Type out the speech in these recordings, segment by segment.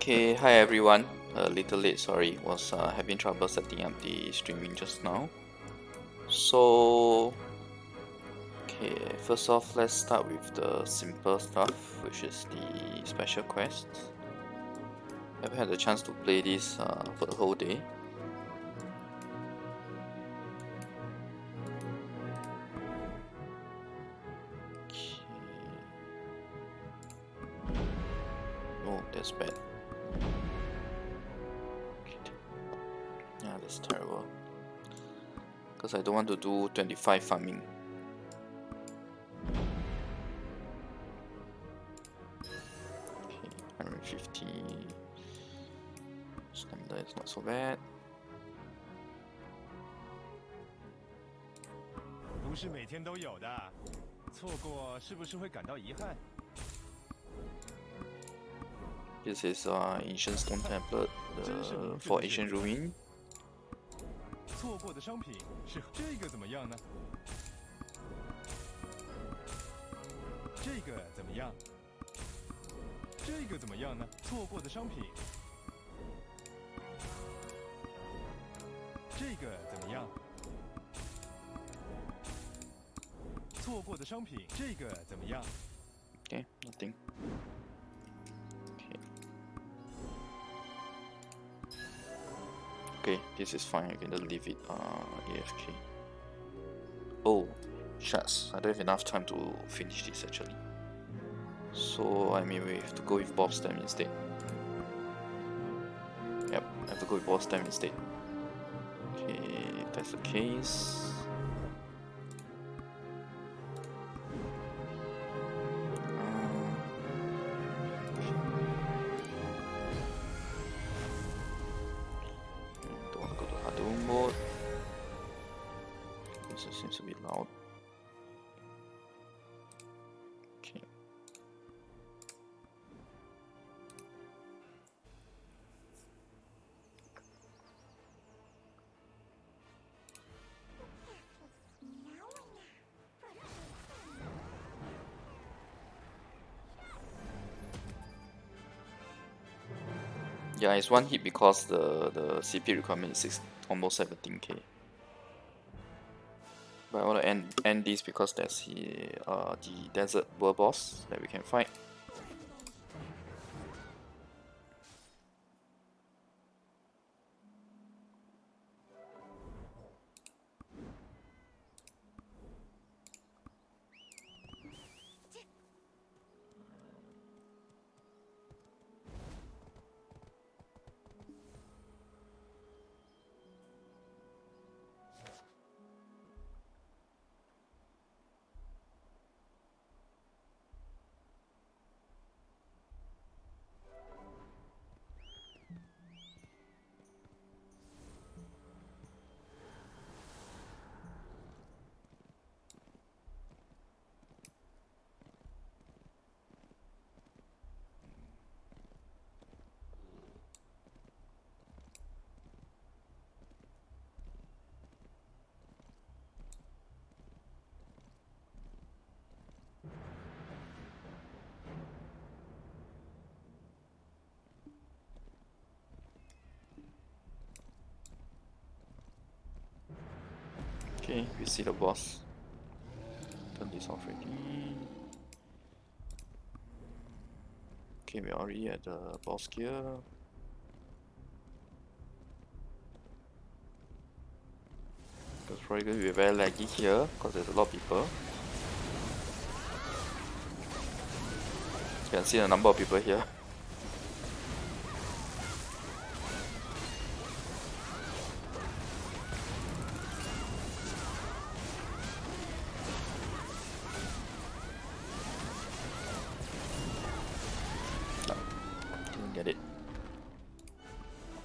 Okay, hi everyone. A little late, sorry. Was having trouble setting up the streaming just now. So, okay, first off, let's start with the simple stuff, which is the special quests. I've had a chance to play this for the whole day. Okay. Oh, that's bad. Okay. Yeah, that's terrible. Because I don't want to do 25 farming. Okay, 150. Stamina is not so bad. 不是每天都有的，错过是不是会感到遗憾？ This is ancient stone tablet for ancient ruin. 错过的商品是这个怎么样呢？这个怎么样？这个怎么样呢？错过的商品，这个怎么样？错过的商品，这个怎么样 Okay, nothing. Okay, this is fine. I can just leave it AFK. Oh, shucks. I don't have enough time to finish this actually. So I may have to go with Bob's time instead. Yep, I have to go with Bob's time instead. Okay, if that's the case. Don't want to go to Hadou mode. This seems a bit loud. Okay. Yeah, it's one hit because the CP requirement is almost 17k. But I want to end this because that's the desert world boss that we can fight. Okay, we see the boss. Turn this off already. Okay, we're already at the boss gear. It's probably going to be very laggy here because there's a lot of people. You can see the number of people here. Didn't get it.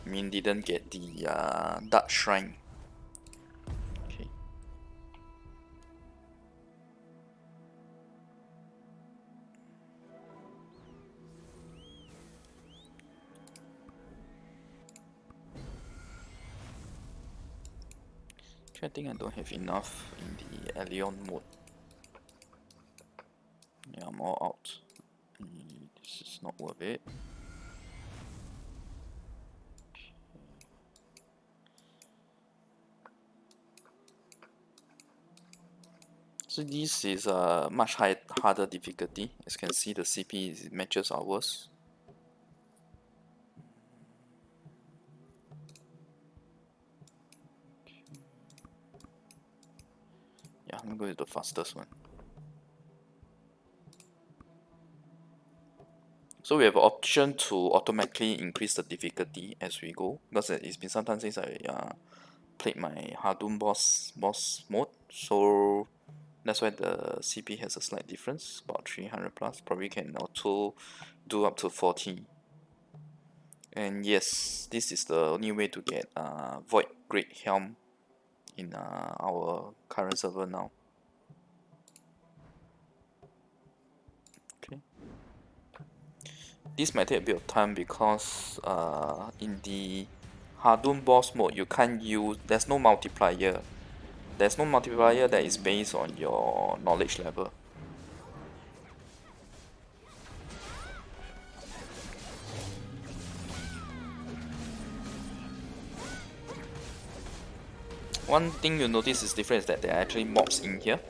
Min didn't get the Dark Shrine. Okay. I think I don't have enough in the Allion mode. Yeah, I'm all out. This is not worth it. So this is a much harder difficulty. As you can see, the CP matches ours. Yeah, I'm going to go with the fastest one. So we have an option to automatically increase the difficulty as we go, because it's been some time since I played my Hardum boss mode. So that's why the CP has a slight difference, about 300 plus. Probably can auto do up to 40. And yes, this is the only way to get Void Great Helm in our current server now. Okay. This might take a bit of time because in the Hardum boss mode you can't use, there's no multiplier. There's no multiplier that is based on your knowledge level. One thing you notice is different is that there are actually mobs in here,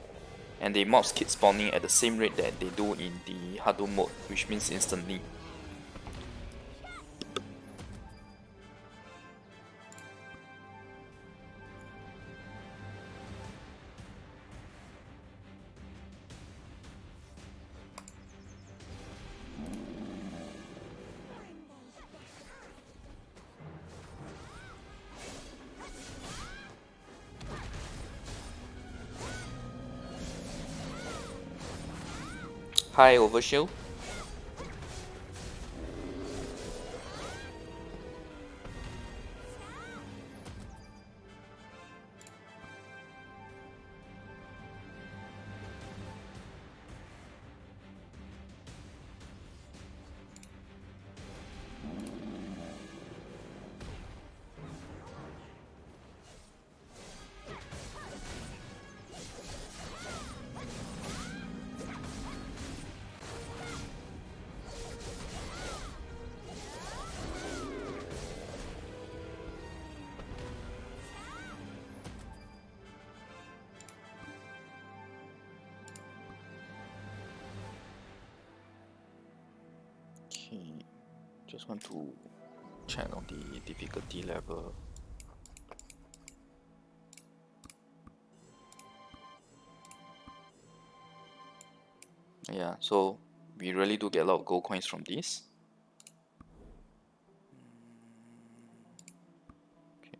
and the mobs keep spawning at the same rate that they do in the Hardum mode, which means instantly. High overshield. Okay, just want to check on the difficulty level. Yeah, so we really do get a lot of gold coins from this. Okay.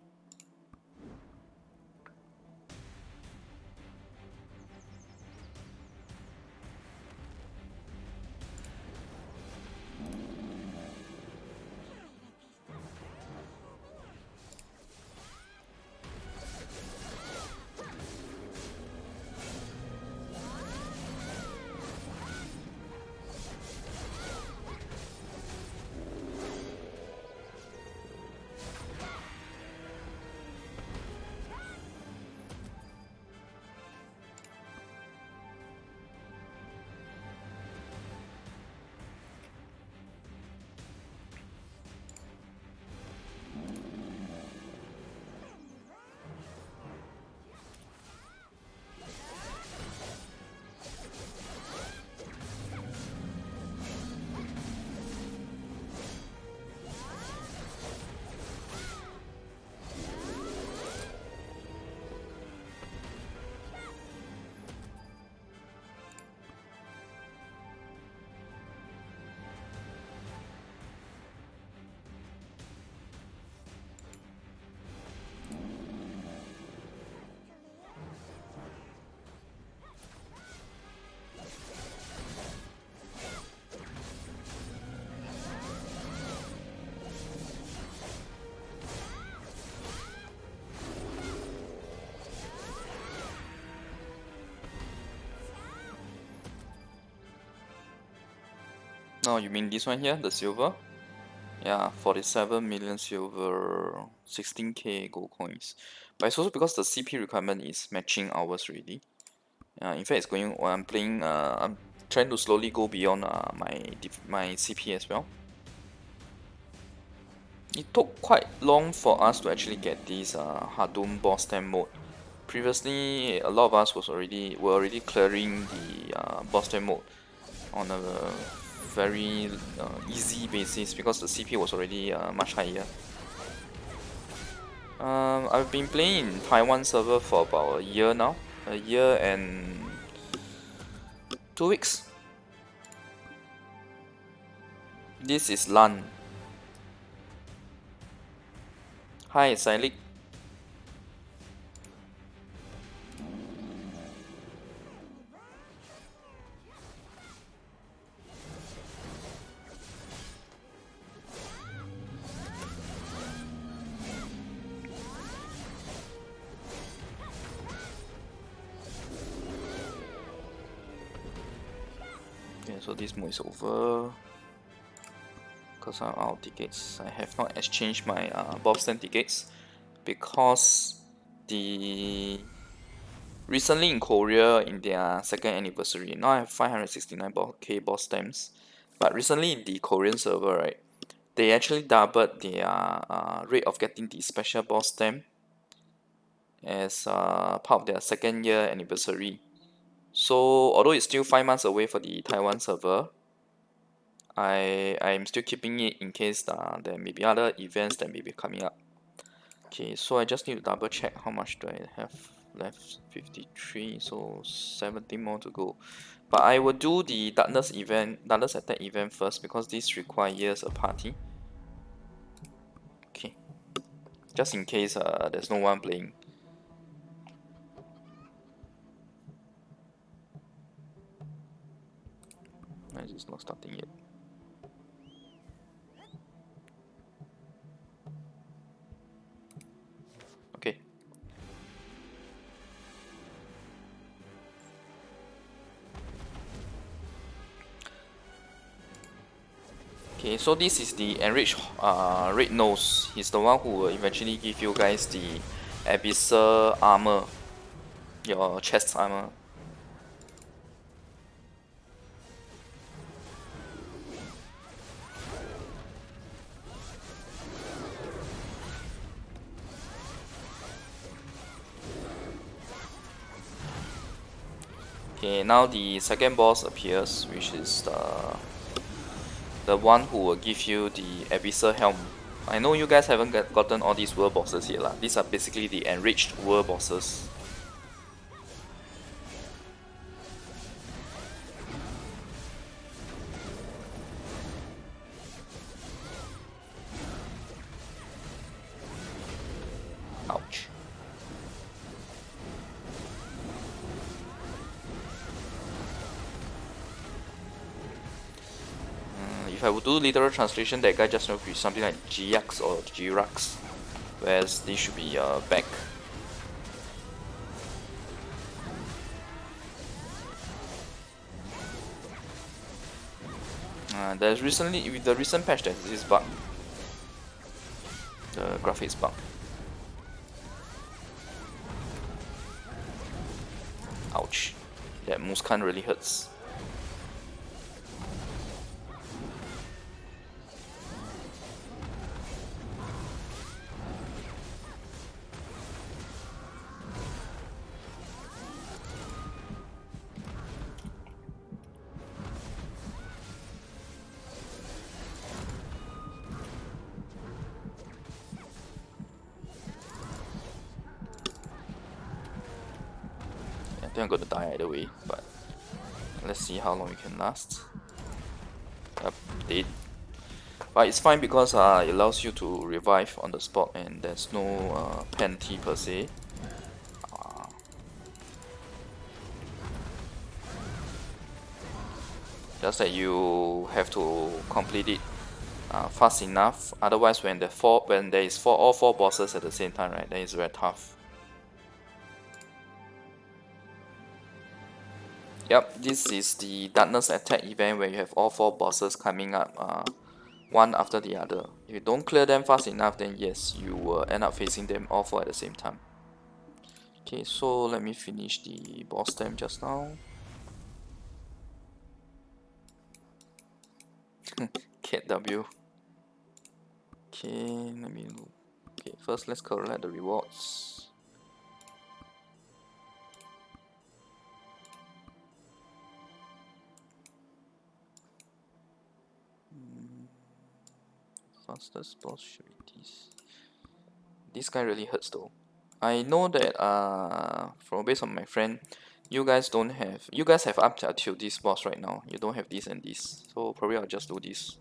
Oh, you mean this one here, the silver? Yeah, 47 million silver, 16k gold coins. But it's also because the CP requirement is matching ours already. In fact, it's going. While I'm playing, I'm trying to slowly go beyond my CP as well. It took quite long for us to actually get this Hardum boss time mode, previously a lot of us were already clearing the boss time mode on a very easy basis because the CP was already much higher. I've been playing in Taiwan server for about a year now, a year and 2 weeks. This is Lan. Hi, Silik. Okay, so this mode is over. Because I'm out of tickets. I have not exchanged my Boston tickets because the recently in Korea in their second anniversary. Now I have 569k boss stamps, but recently in the Korean server, right, they actually doubled their rate of getting the special boss stamp as part of their second year anniversary. So although it's still 5 months away for the Taiwan server, I'm still keeping it in case there may be other events that may be coming up. Okay, so I just need to double check how much do I have left. 53, so 17 more to go. But I will do the darkness attack event first because this requires a party. Okay, just in case there's no one playing. Why is this not starting yet? Okay. Okay, so this is the enriched red nose. He's the one who will eventually give you guys the abyssal armor, your chest armor. Okay, now the second boss appears, which is the one who will give you the abyssal helm. I know you guys haven't gotten all these world bosses yet lah. These are basically the enriched world bosses. Ouch. If I would do literal translation, that guy just would be something like Giax or Girax, whereas this should be back. There's recently, with the recent patch, there's this bug, the graphics bug. Ouch, that Muskan really hurts. I think I'm gonna die either way, but let's see how long it can last. Yep, dead. But it's fine because it allows you to revive on the spot and there's no penalty per se. Just that you have to complete it fast enough. Otherwise, when there is all four bosses at the same time, right, then it's very tough. Yep, this is the darkness attack event where you have all four bosses coming up one after the other. If you don't clear them fast enough, then yes, you will end up facing them all four at the same time. Okay, so let me finish the boss time just now. Cat W. Okay, let me look. Okay, first let's collect the rewards. fastest boss should be this. This guy really hurts though. I know that from based on my friend, you guys have up till this boss right now. You don't have this and this. So probably I'll just do this.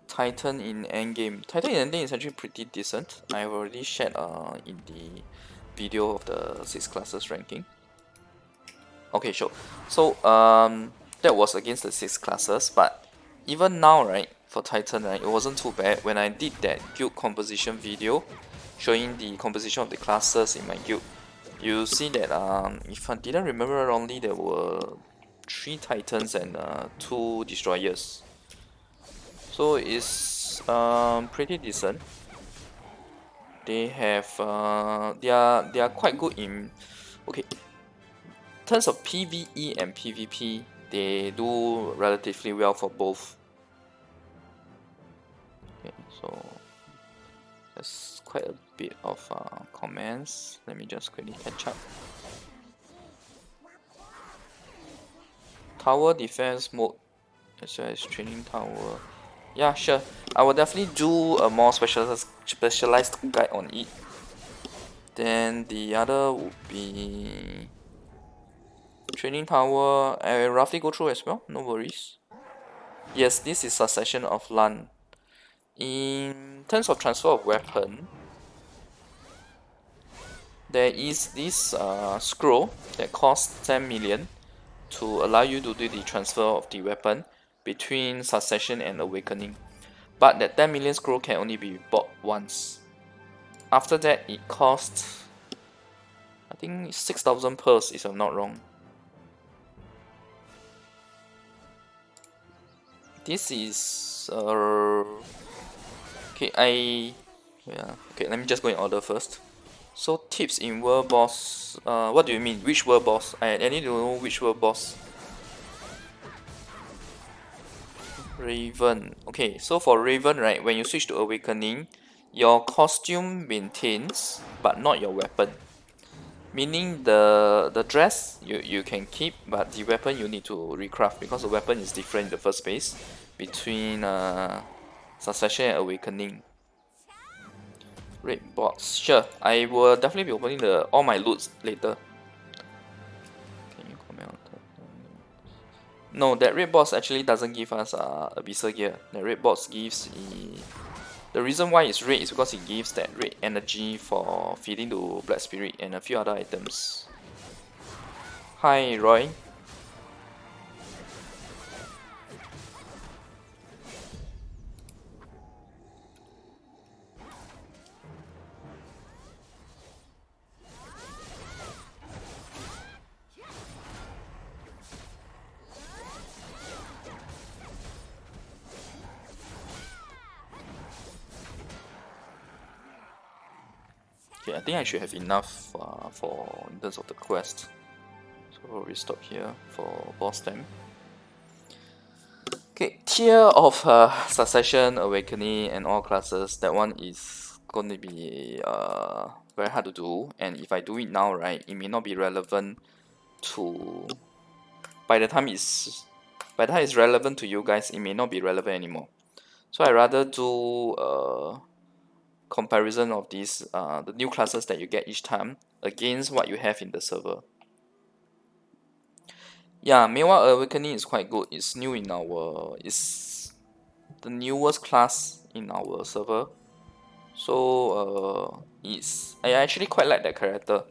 Titan in Endgame. Titan in Endgame is actually pretty decent. I've already shared in the video of the 6 classes ranking. Okay, sure. So that was against the 6 classes, but even now, right, for Titan, right, it wasn't too bad. When I did that guild composition video showing the composition of the classes in my guild, you see that if I didn't remember wrongly, there were 3 Titans and 2 destroyers. So it's pretty decent. They have they are quite good in, okay, in terms of PvE and PvP. They do relatively well for both. Okay, so there's quite a bit of comments. Let me just quickly catch up. Tower defense mode as well as training tower. Yeah, sure. I will definitely do a more specialized guide on it. Then the other would be training tower. I will roughly go through as well. No worries. Yes, this is succession of LAN. In terms of transfer of weapon, there is this scroll that costs 10 million to allow you to do the transfer of the weapon between succession and awakening. But that 10 million scroll can only be bought once. After that, it costs, I think, 6,000 pearls if I'm not wrong. This is okay. Okay, let me just go in order first. So tips in world boss. What do you mean? Which world boss? I need to know which world boss. Raven. Okay, so for Raven, right, when you switch to Awakening, your costume maintains, but not your weapon. Meaning the dress you can keep, but the weapon you need to recraft because the weapon is different in the first place between Succession and Awakening. Red box. Sure, I will definitely be opening all my loots later. Can you comment on that? No, that red box actually doesn't give us Abyssal gear. The red box gives the reason why it's red is because it gives that red energy for feeding to Black Spirit and a few other items. Hi, Roy. Okay, I think I should have enough for in terms of the quest. So we stop here for boss time. Okay, tier of Succession, Awakening, and all classes. That one is going to be very hard to do. And if I do it now, right, it may not be relevant to. By the time it's relevant to you guys, it may not be relevant anymore. So I rather do comparison of these the new classes that you get each time against what you have in the server. Yeah, Meanwhile Awakening is quite good. It's new in it's the newest class in our server. So I actually quite like that character.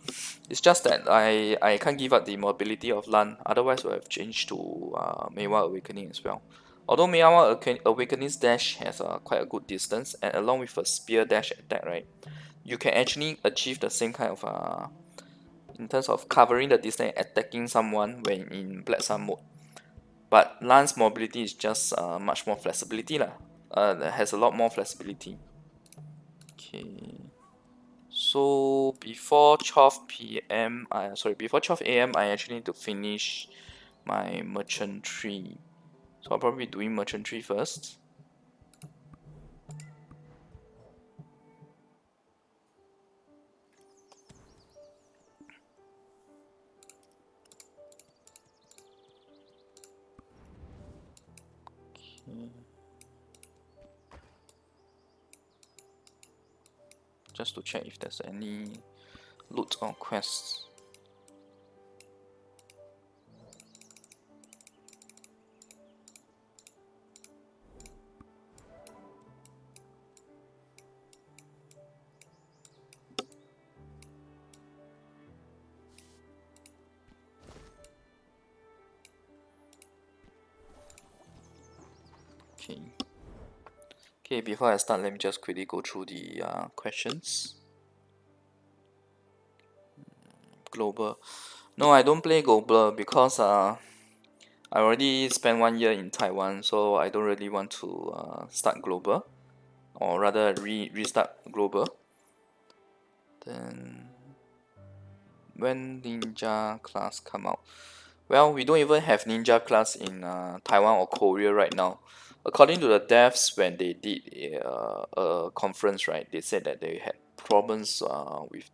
It's just that I can't give up the mobility of Lan. Otherwise, I would have changed to Meanwhile Awakening as well. Although Meanwhile Awakening's dash has quite a good distance, and along with a spear dash attack, right, you can actually achieve the same kind of in terms of covering the distance and attacking someone when in Black Sun mode. But Lan's mobility is just much more flexibility lah. Has a lot more flexibility. Okay. So before 12 p.m. Before 12 a.m. I actually need to finish my merchantry. So I'll probably be doing merchantry first. Just to check if there's any loot or quests. Okay. Okay, before I start, let me just quickly go through the questions. Global. No, I don't play global because I already spent 1 year in Taiwan, so I don't really want to start global, or rather restart global. Then when ninja class come out? Well, we don't even have ninja class in Taiwan or Korea right now. According to the devs, when they did a conference, right, they said that they had problems with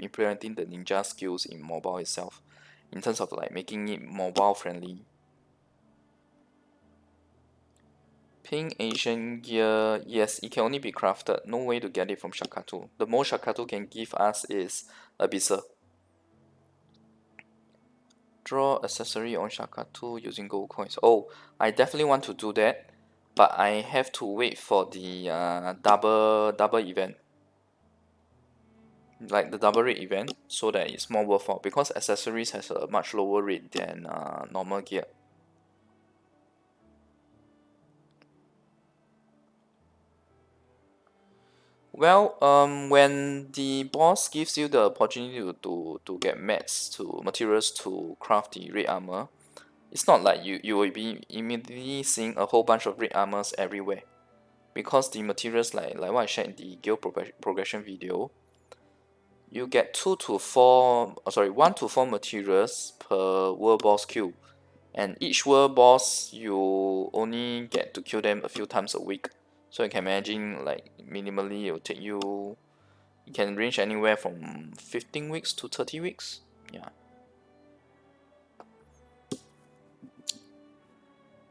implementing the ninja skills in mobile itself, in terms of like making it mobile friendly. Pink Asian gear, yes, it can only be crafted. No way to get it from Shakatu. The most Shakatu can give us is Abysser. Draw accessory on Shakatu using gold coins. Oh, I definitely want to do that, but I have to wait for the double event, like the double rate event, so that it's more worthwhile, because accessories has a much lower rate than normal gear. Well, when the boss gives you the opportunity to get mats to materials to craft the red armor, it's not like you will be immediately seeing a whole bunch of red armors everywhere, because the materials like what I shared in the guild progression video, you get 1 to 4 materials per world boss kill, and each world boss you only get to kill them a few times a week. So you can imagine, like, minimally it will take you, it can range anywhere from 15 weeks to 30 weeks. Yeah.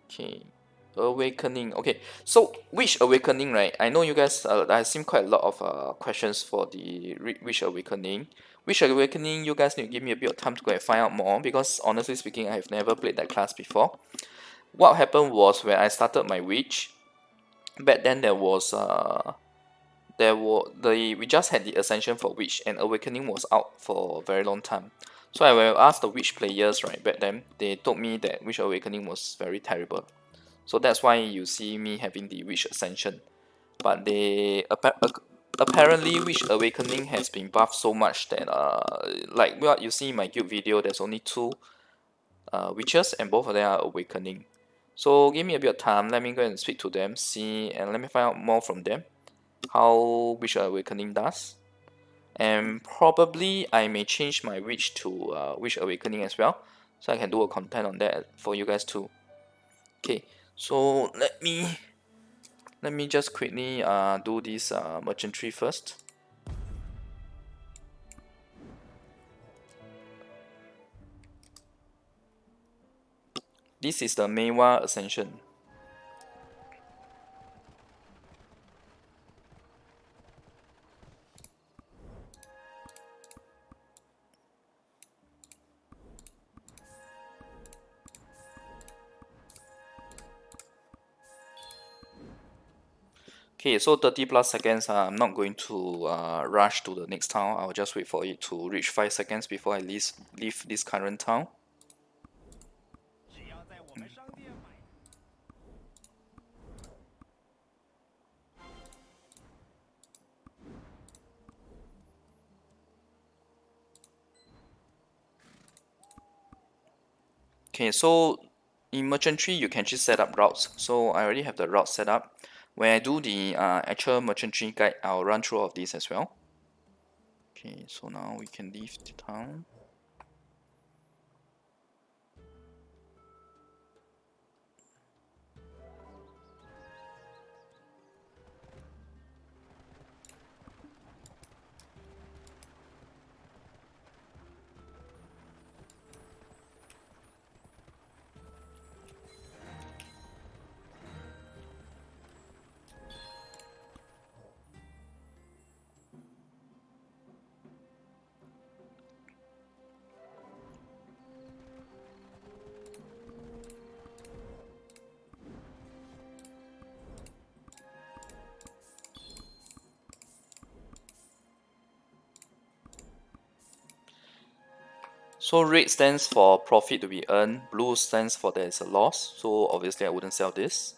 Okay. Awakening. Okay, so Witch Awakening, right? I know you guys, I've seen quite a lot of questions for the Witch Awakening. Witch Awakening, you guys need to give me a bit of time to go and find out more, because honestly speaking, I have never played that class before. What happened was, when I started my Witch, back then we just had the Ascension for Witch, and Awakening was out for a very long time. So I will ask the Witch players, right, back then, they told me that Witch Awakening was very terrible. So that's why you see me having the Witch Ascension. But apparently Witch Awakening has been buffed so much that like what you see in my guild video, there's only 2 witches, and both of them are awakening. So give me a bit of time, let me go and speak to them, see, and let me find out more from them how Witch Awakening does. And probably I may change my witch to Witch Awakening as well, so I can do a content on that for you guys too. Okay, so let me just quickly do this merchantry first. This is the Meiwa Ascension. Okay, so 30 plus seconds, I'm not going to rush to the next town. I'll just wait for it to reach 5 seconds before I leave this current town. Okay, so in merchantry you can just set up routes. So I already have the route set up. When I do the actual merchantry guide, I'll run through all of this as well. Okay, so now we can leave the town. So red stands for profit to be earned, blue stands for there is a loss, so obviously I wouldn't sell this.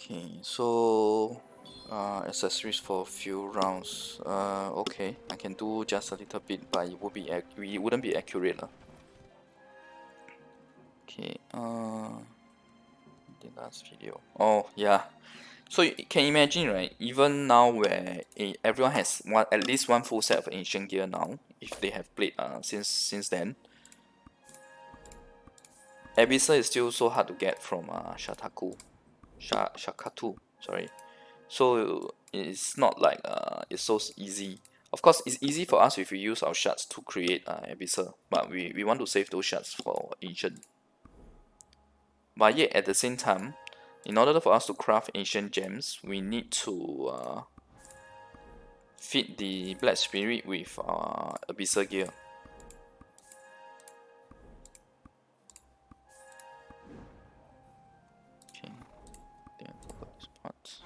Okay, so accessories for a few rounds. Okay, I can do just a little bit, but it wouldn't be accurate lah. Okay, the last video. Oh yeah, so you can imagine, right? Even now, where everyone has at least one full set of ancient gear now, if they have played since then, Abyssal is still so hard to get from Shakatu. Sorry. So it's not like it's so easy. Of course, it's easy for us if we use our shards to create Abyssal, but we want to save those shards for ancient. But yet at the same time, in order for us to craft ancient gems, we need to feed the Black Spirit with Abyssal gear. Okay, then I forgot this part.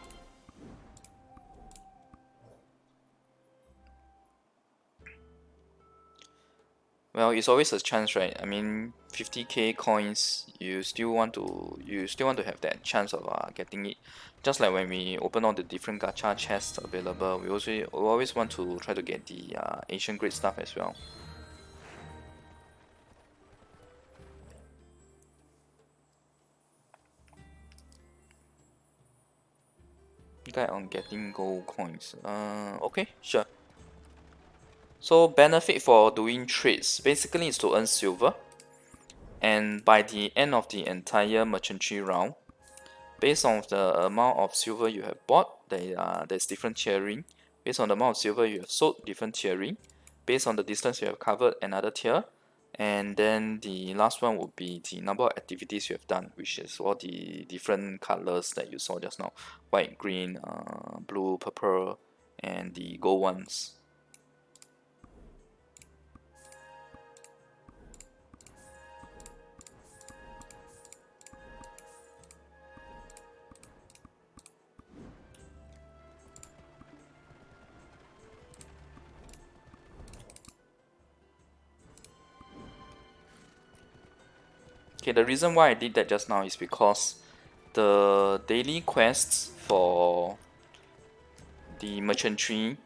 Well, it's always a chance, right? I mean, 50k coins, you still want to have that chance of getting it. Just like when we open all the different gacha chests available, we always want to try to get the ancient grade stuff as well. Guide on getting gold coins. Okay, sure. So benefit for doing trades basically is to earn silver, and by the end of the entire merchantry round, based on the amount of silver you have bought, there's different tiering. Based on the amount of silver you have sold, different tiering. Based on the distance you have covered, another tier. And then the last one would be the number of activities you have done, which is all the different colors that you saw just now. White, green, blue, purple, and the gold ones. Okay, the reason why I did that just now is because the daily quests for the merchantry,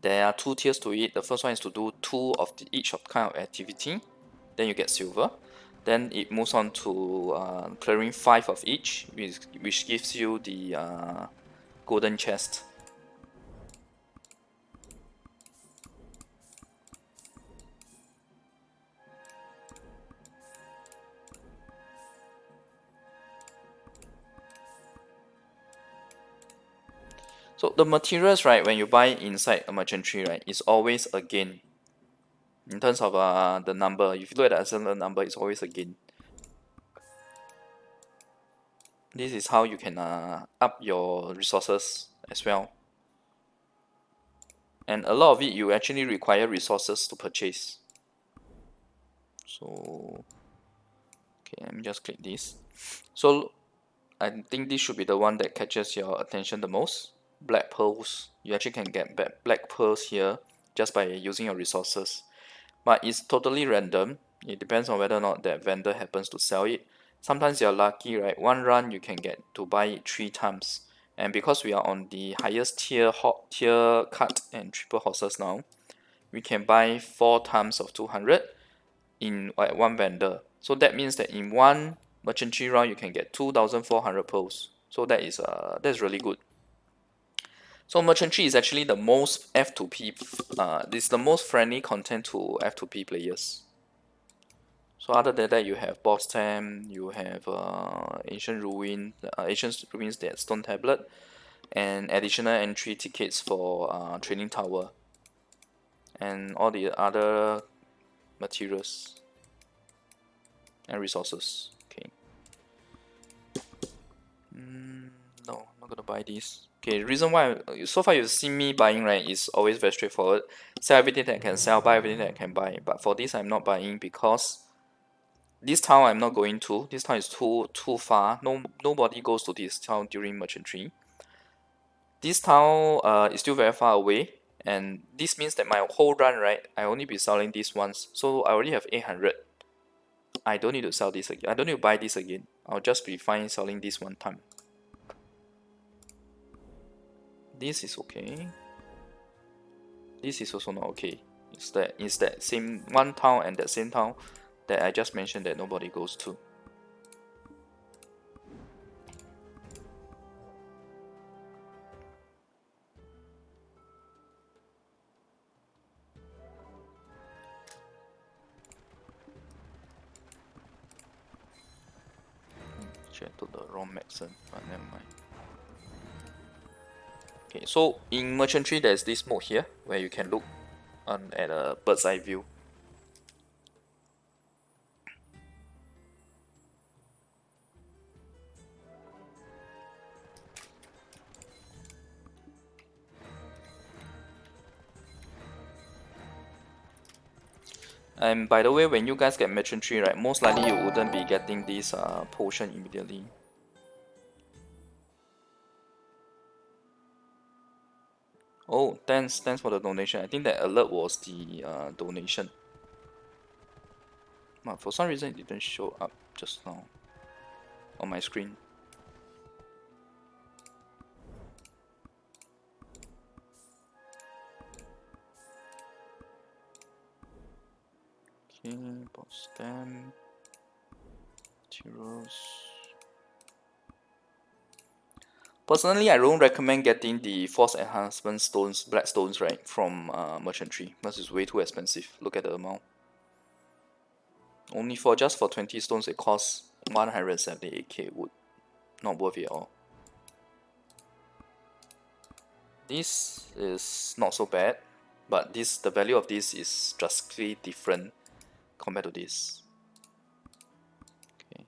there are two tiers to it. The first one is to do two of each of kind of activity, then you get silver. Then it moves on to clearing 5 of each, which gives you the golden chest. So the materials, right, when you buy inside a merchantry, right, is always a gain. In terms of the number, if you look at the ascendant number, it's always a gain. This is how you can up your resources as well. And a lot of it, you actually require resources to purchase. So, okay, let me just click this. So, I think this should be the one that catches your attention the most. Black pearls. You actually can get black pearls here just by using your resources. But it's totally random. It depends on whether or not that vendor happens to sell it. Sometimes you're lucky, right? One run you can get to buy it 3 times. And because we are on the highest tier cut and triple horses now, we can buy 4 times of 200 in one vendor. So that means that in one merchantry round you can get 2,400 pearls. So that's really good. So merchantry is actually the most F2P. This is the most friendly content to F2P players. So other than that, you have Boss Tam, you have Ancient Ruins, that Stone Tablet, and additional entry tickets for Training Tower, and all the other materials and resources. Okay. No, not gonna buy these. Okay, reason why so far you've seen me buying, right, is always very straightforward. Sell everything that I can sell, buy everything that I can buy. But for this, I'm not buying because this town I'm not going to. This town is too far. Nobody goes to this town during merchantry. This town is still very far away, and this means that my whole run, right, I only be selling this once. So I already have 800. I don't need to sell this again. I don't need to buy this again. I'll just be fine selling this one time. This is okay. This is also not okay. It's that same one town and that same town that I just mentioned that nobody goes to. Check to the wrong medicine, but never mind. Okay, so in merchantry there's this mode here where you can look at a bird's eye view. And by the way, when you guys get merchantry, right, most likely you wouldn't be getting this potion immediately. Oh, thanks for the donation. I think that alert was the donation. But for some reason it didn't show up just now on my screen. Okay, boss stamp, materials. Personally, I don't recommend getting the force enhancement stones, black stones, right, from merchantry because it's way too expensive. Look at the amount. Only for just for 20 stones, it costs 178k wood. Not worth it at all. This is not so bad, but the value of this is drastically different compared to this. Okay.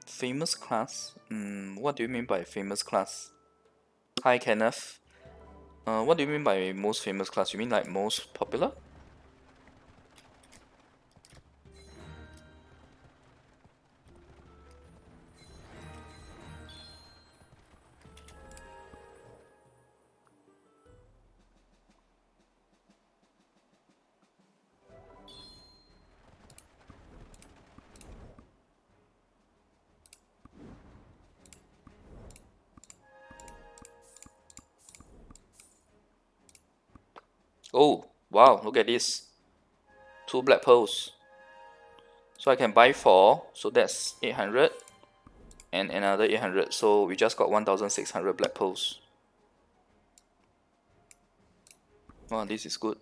Famous class? What do you mean by famous class? Hi Kenneth. What do you mean by most famous class? You mean like most popular? Oh, wow, look at this. 2 black pearls. So I can buy 4, so that's 800. And another 800, so we just got 1600 black pearls. Wow, this is good.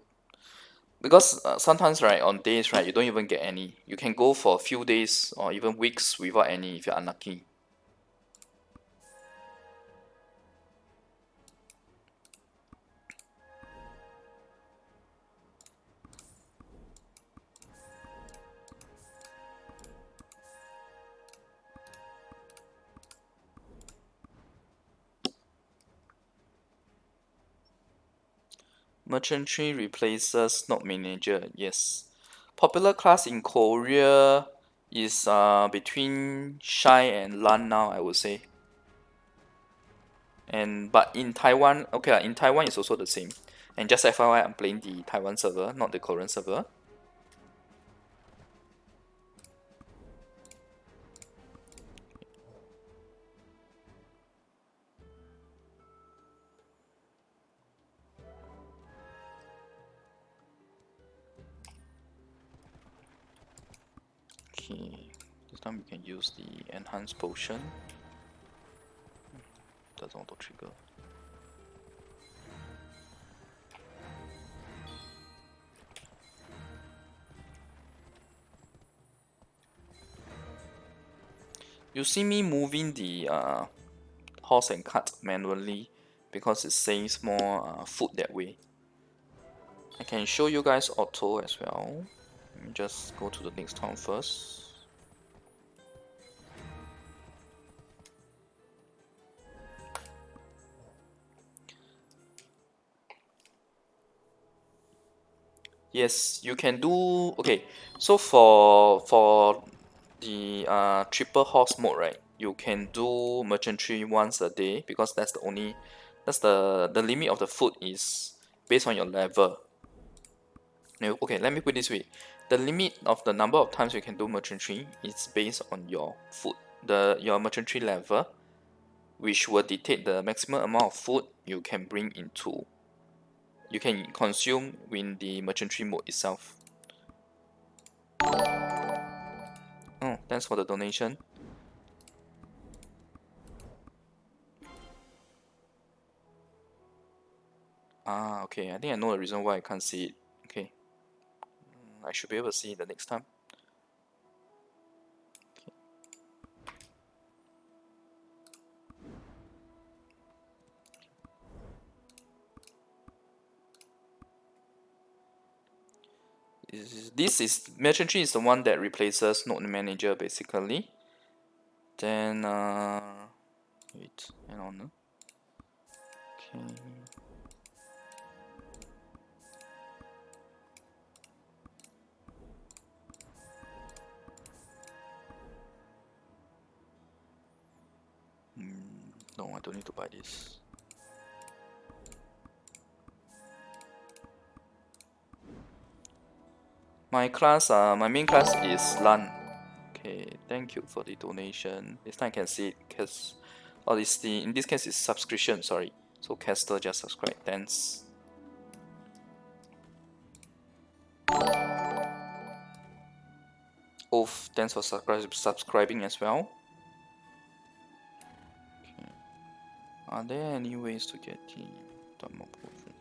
Because sometimes, right, on days, right, you don't even get any. You can go for a few days or even weeks without any if you're unlucky. Merchantry replaces Node Manager, yes. Popular class in Korea is between Shy and Lan now, I would say. But in Taiwan, okay, in Taiwan it's also the same. And just FYI, I'm playing the Taiwan server, not the Korean server. Okay, this time we can use the enhanced potion. Doesn't auto trigger. You see me moving the horse and cart manually because it saves more food that way. I can show you guys auto as well. Let me just go to the next town first. Yes, you can do. Okay, so for the triple horse mode, right? You can do merchantry once a day because that's the only that's the limit of the food is based on your level. No, okay, let me put it this way. The limit of the number of times you can do merchantry is based on your food, your merchantry level, which will dictate the maximum amount of food you can bring into you can consume in the merchantry mode itself. Oh, thanks for the donation. Ah, okay, I think I know the reason why I can't see it. Okay, I should be able to see it the next time. This is merchantry is the one that replaces node manager basically. Then wait, hang on. Okay. No, I don't need to buy this. My class, my main class is Lan. Okay, thank you for the donation. This time I can see it because, oh, in this case it's subscription. Sorry, so Caster just subscribe. Thanks. Oh, thanks for subscribing as well. Okay. Are there any ways to get the Dharma potion?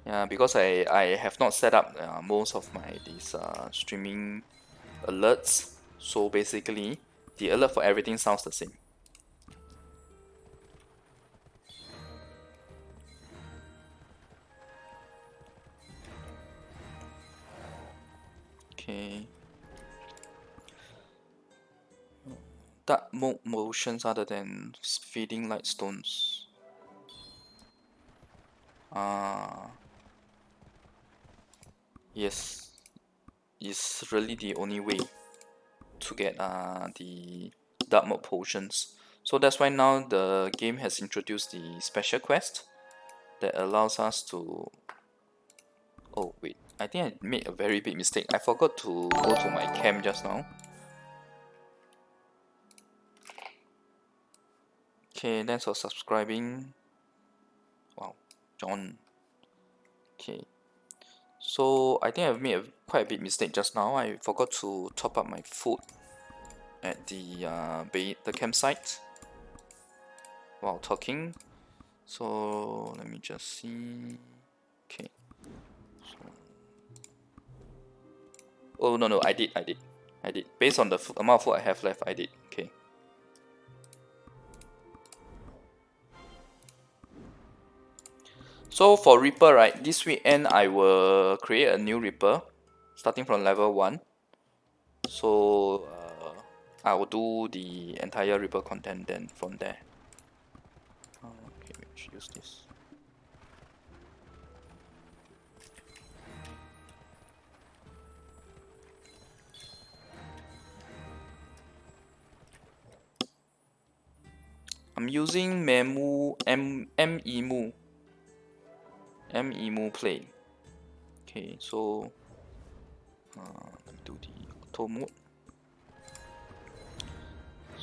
Yeah, because I have not set up most of my these streaming alerts, so basically the alert for everything sounds the same. Okay. Dark mode motions other than feeding light stones. Yes, it's really the only way to get the dark mode potions. So that's why now the game has introduced the special quest that allows us to. Oh wait, I think I made a very big mistake. I forgot to go to my camp just now. Okay, thanks for subscribing. Wow, John. Okay, so I think I've made quite a big mistake just now. I forgot to top up my food at the campsite while talking. So let me just see. Okay. So, oh no, I did. Based on the amount of food I have left, I did. Okay. So for Reaper, right, this weekend I will create a new Reaper, starting from level 1. So I will do the entire Reaper content then from there. Okay, we should use this. I'm using Memu Play. Okay, so let me do the auto mode.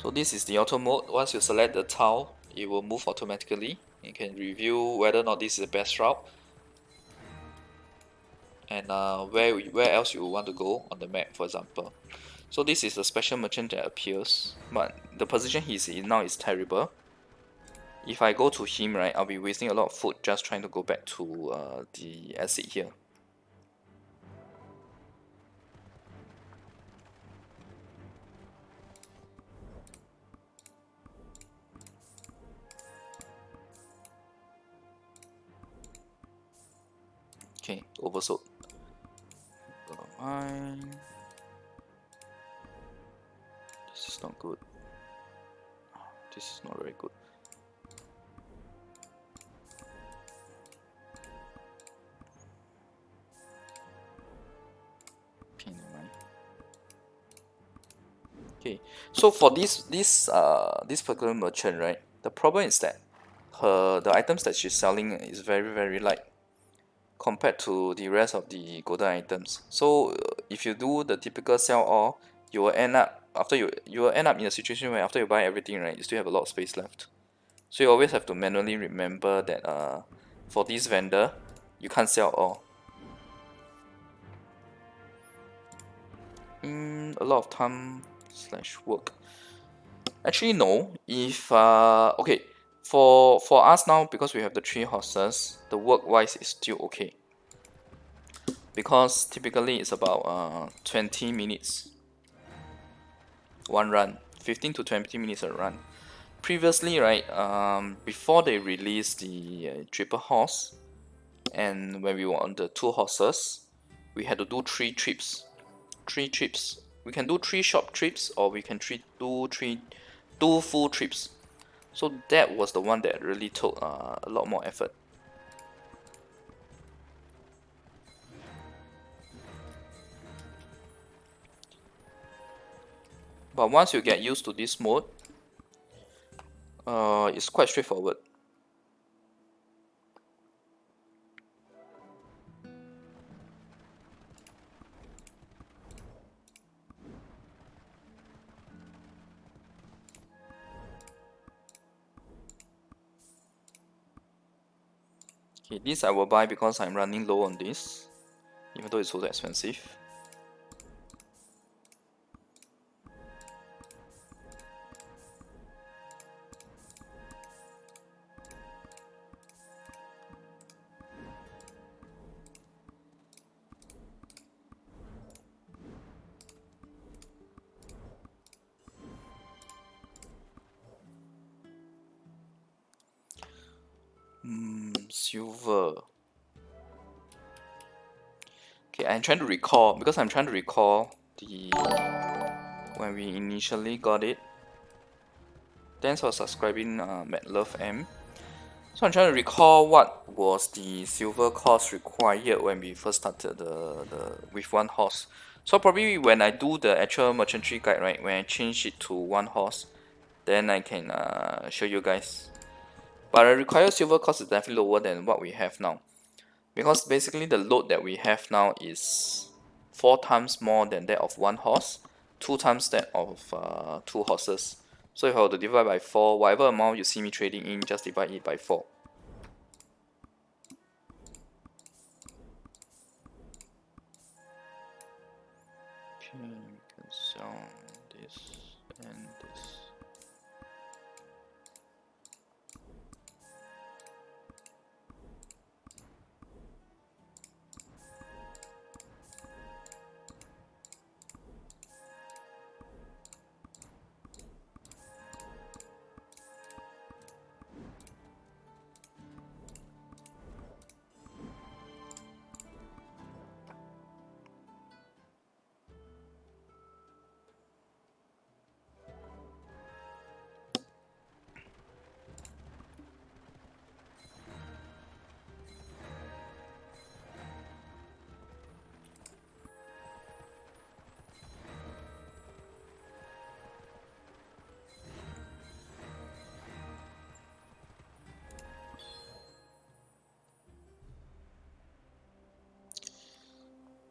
So this is the auto mode. Once you select the tile, it will move automatically. You can review whether or not this is the best route, and where else you want to go on the map, for example. So this is a special merchant that appears, but the position he's in now is terrible. If I go to him, right, I'll be wasting a lot of food just trying to go back to the exit here. Okay, oversold. Mine. This is not good. This is not very good. Okay, never mind. Okay, so for this particular merchant, right, the problem is that the items that she's selling is very light compared to the rest of the golden items. So if you do the typical sell all, you will end up you will end up in a situation where after you buy everything, right, you still have a lot of space left. So you always have to manually remember that for this vendor, you can't sell all. A lot of time / work. Actually, no. If okay, for us now, because we have the 3 horses, the work wise is still okay. Because typically it's about 20 minutes one run, 15 to 20 minutes a run. Previously, right, before they released the triple horse, and when we were on the 2 horses, we had to do 3 trips. 3 trips. We can do 3 short trips, or we can do 2 full trips. So that was the one that really took a lot more effort. But once you get used to this mode, it's quite straightforward. Okay, this I will buy because I'm running low on this, even though it's so expensive. Silver. Okay, I'm trying to recall, because I'm trying to recall the when we initially got it. Thanks for subscribing, MadLoveM. So I'm trying to recall what was the silver cost required when we first started the with 1 horse. So probably when I do the actual merchantry guide, right, when I change it to 1 horse, then I can show you guys. But the required silver cost is definitely lower than what we have now, because basically the load that we have now is 4 times more than that of 1 horse, 2 times that of 2 horses. So if I were to divide by 4, whatever amount you see me trading in, just divide it by 4. Okay, we can sell this and this.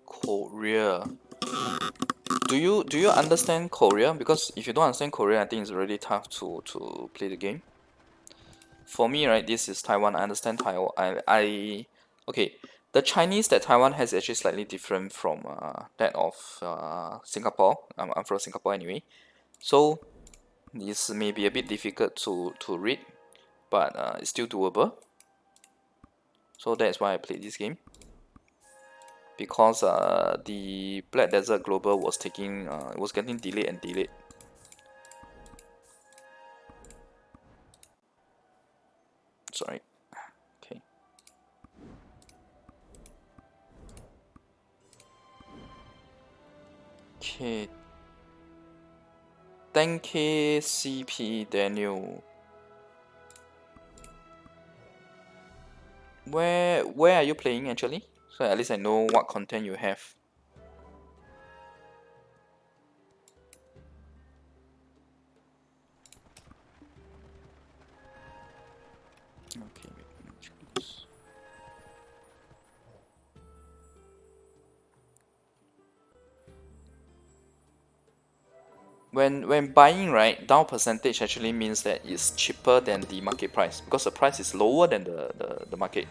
Korea. do you understand Korea? Because if you don't understand Korea, I think it's really tough to play the game. For me, right, this is Taiwan. I understand Taiwan. Okay. The Chinese that Taiwan has is actually slightly different from that of Singapore. I'm from Singapore anyway, so this may be a bit difficult to read, but it's still doable. So that's why I played this game, because the Black Desert Global was getting delayed and delayed. Sorry. Okay. Okay. 10k CP Daniel. Where are you playing actually? So at least I know what content you have. Okay. When buying, right, down percentage actually means that it's cheaper than the market price, because the price is lower than the market.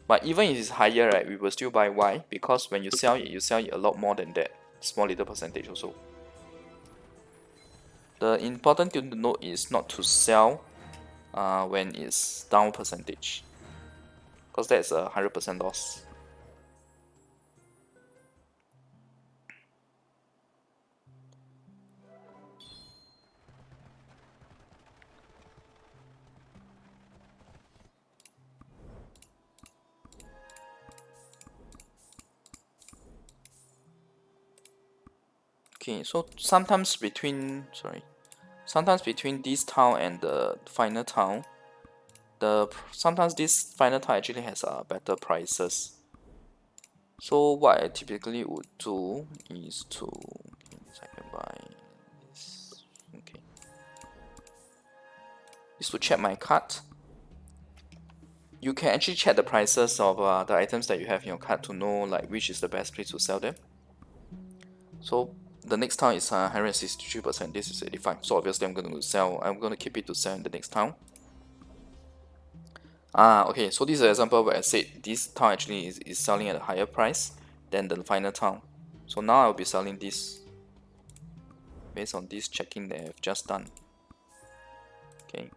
But even if it's higher, right, we will still buy. Why? Because when you sell it a lot more than that small little percentage also. The important thing to note is not to sell when it's down percentage, because that's a 100% loss. Okay, so sometimes between this town and the final town, sometimes this final town actually has better prices. So what I typically would do is to, okay, I can buy this. Okay, is to check my cart. You can actually check the prices of the items that you have in your cart to know like which is the best place to sell them. So the next town is 163%. This is 85. So obviously I'm going to keep it to sell in the next town. Okay, so this is an example where I said this town actually is selling at a higher price than the final town. So now I'll be selling this based on this checking that I've just done. Okay.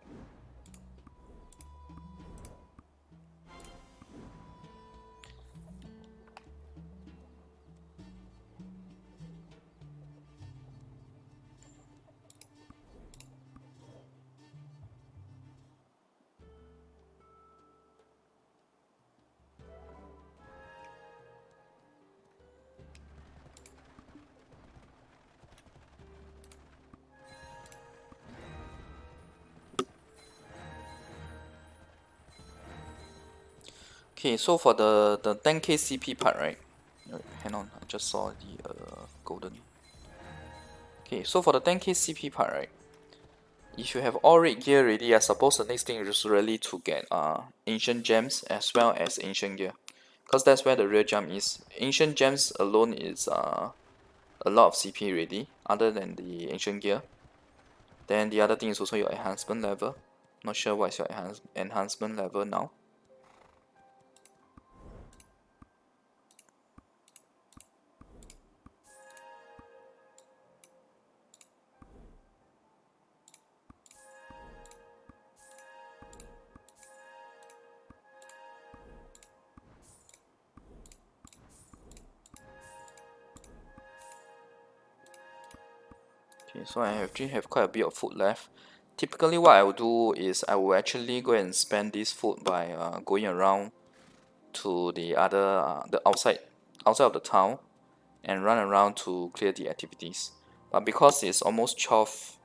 Okay, so for the 10k CP part, right? Hang on, I just saw the golden. Okay, so for the 10k CP part, right? If you all red gear already, I suppose the next thing is really to get ancient gems as well as ancient gear, because that's where the real jump is. Ancient gems alone is a lot of CP already, other than the ancient gear. Then the other thing is also your enhancement level. Not sure what is your enhancement level now. Okay, so I actually have quite a bit of food left. Typically what I will do is I will actually go and spend this food by going around to the outside of the town and run around to clear the activities. But because it's almost 12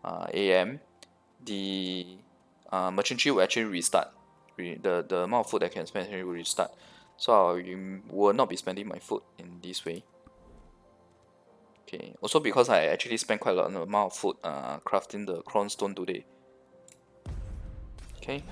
a.m., the merchantry will actually restart. The amount of food I can spend actually will restart. So I will not be spending my food in this way. Okay. Also because I actually spent quite a lot amount of food crafting the cron stone today. Okay.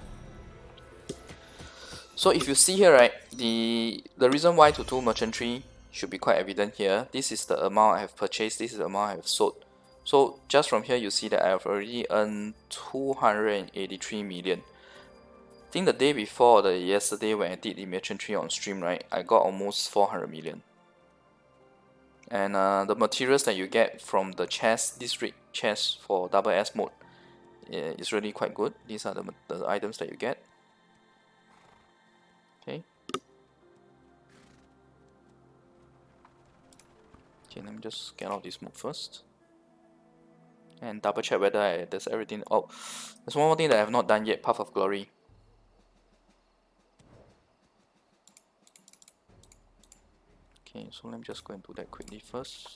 So if you see here, right, the reason why to do merchantry should be quite evident here. This is the amount I have purchased, this is the amount I have sold. So just from here you see that I have already earned 283 million. I think the day before, the yesterday when I did the merchantry on stream, right, I got almost 400 million. And the materials that you get from the chest, this red chest for double S mode, is really quite good. These are the items that you get. Okay. Okay, let me just get out this mode first. And double check whether there's everything. Oh, there's one more thing that I have not done yet, Path of Glory. Okay, so let me just go and do that quickly first.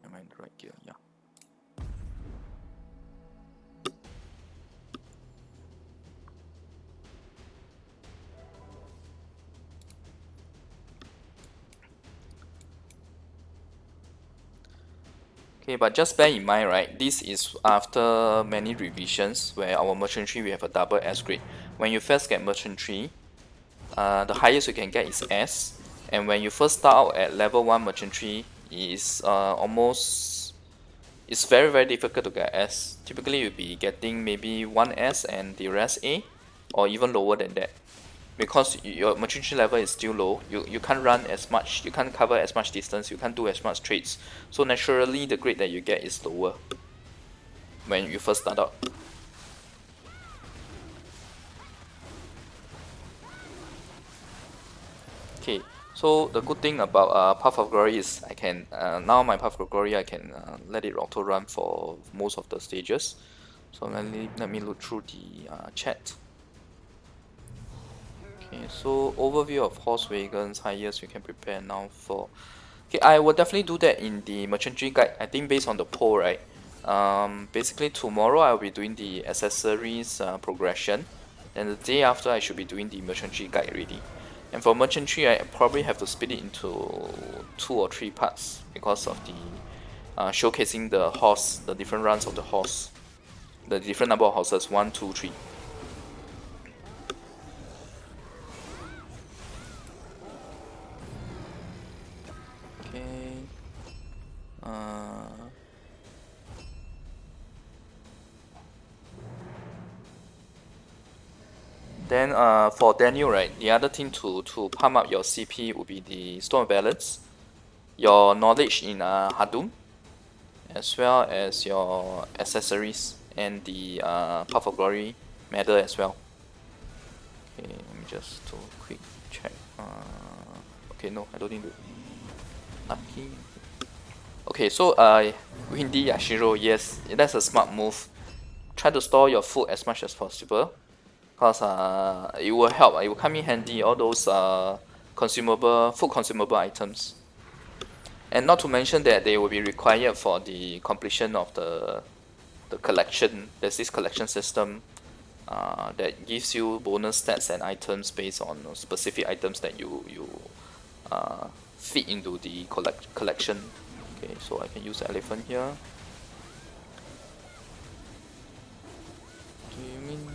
Am I in the right gear? Yeah. Okay, but just bear in mind, right, this is after many revisions where our merchantry we have a double S grade. When you first get merchantry, the highest you can get is S, and when you first start out at level 1 merchantry, is it's very difficult to get S. Typically you'll be getting maybe 1 S and the rest A, or even lower than that. Because your merchantry level is still low, you can't run as much, you can't cover as much distance, you can't do as much trades. So naturally the grade that you get is lower when you first start out. Okay, so the good thing about Path of Glory is I can now my Path of Glory I can let it auto run for most of the stages. So let me look through the chat. Okay, so overview of horse wagons, highest you can prepare now for. Okay, I will definitely do that in the merchantry guide. I think based on the poll, right? Basically tomorrow I'll be doing the accessories progression, and the day after I should be doing the merchantry guide already. And for merchantry, I probably have to split it into 2 or 3 parts because of the showcasing the horse, the different runs of the horse, the different number of horses, 1, 2, 3. Okay. Then for Daniel, right, the other thing to pump up your CP would be the Stone of Balance, your knowledge in Hadum, as well as your accessories and the Path of Glory medal as well. Okay, let me just do a quick check. Okay, no, I don't need to. Lucky. Okay, so Windy Yashiro, yes, that's a smart move. Try to store your food as much as possible, because it will help. It will come in handy, all those food consumable items. And not to mention that they will be required for the completion of the collection. There's this collection system that gives you bonus stats and items based on specific items that you fit into the collection. Okay, so I can use the elephant here. Do you mean?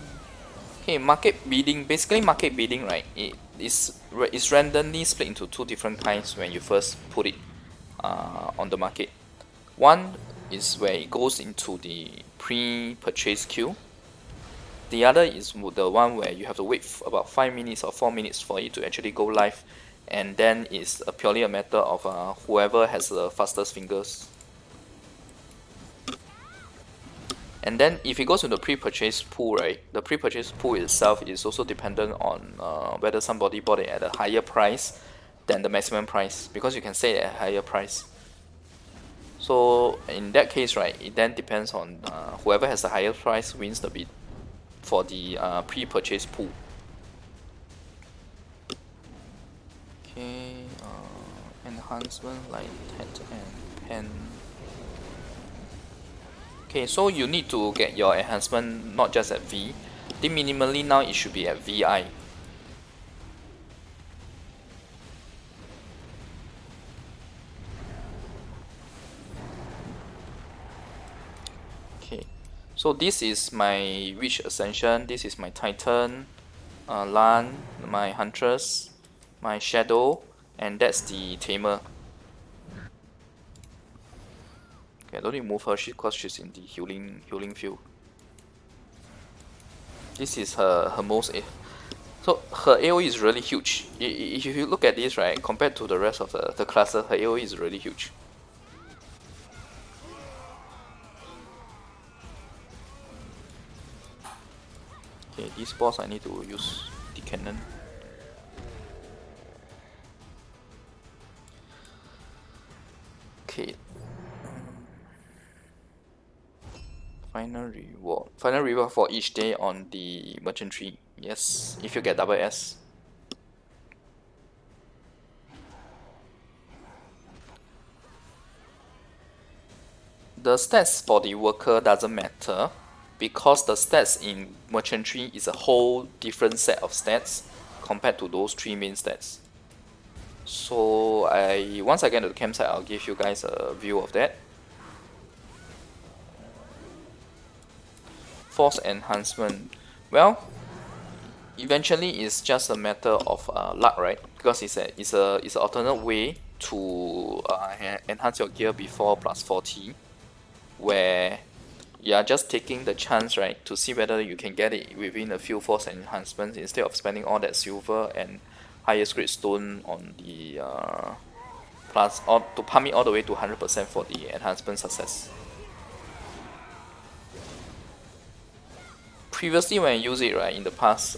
Okay, market bidding. Basically, market bidding, right? It's randomly split into 2 different kinds when you first put it on the market. One is where it goes into the pre-purchase queue. The other is the one where you have to wait for about 5 minutes or 4 minutes for it to actually go live, and then it's purely a matter of whoever has the fastest fingers. And then if it goes to the pre-purchase pool, right, the pre-purchase pool itself is also dependent on whether somebody bought it at a higher price than the maximum price, because you can sell it at a higher price. So in that case, right, it then depends on whoever has the highest price wins the bid for the pre-purchase pool. Okay, enhancement like tat and pen. Okay, so you need to get your enhancement not just at V. I think minimally now it should be at VI. So So this is my Witch Ascension, this is my Titan, Lan, my Huntress, my Shadow, and that's the Tamer. Okay, I don't need to move her because she's in the healing field. This is her most so her AoE is really huge. If you look at this, right, compared to the rest of the classes, her AoE is really huge. Okay, this boss I need to use the cannon. Okay. Final reward. Final reward for each day on the merchant tree. Yes, if you get double S. The stats for the worker doesn't matter because the stats in merchant tree is a whole different set of stats compared to those three main stats. So once I get to the campsite, I'll give you guys a view of that. Force enhancement. Well, eventually it's just a matter of luck, right? Because it's an alternate way to enhance your gear before plus 40, where you are just taking the chance, right, to see whether you can get it within a few force enhancements instead of spending all that silver and highest grade stone on the plus, or to pump it all the way to 100% for the enhancement success. Previously when I use it, right, in the past,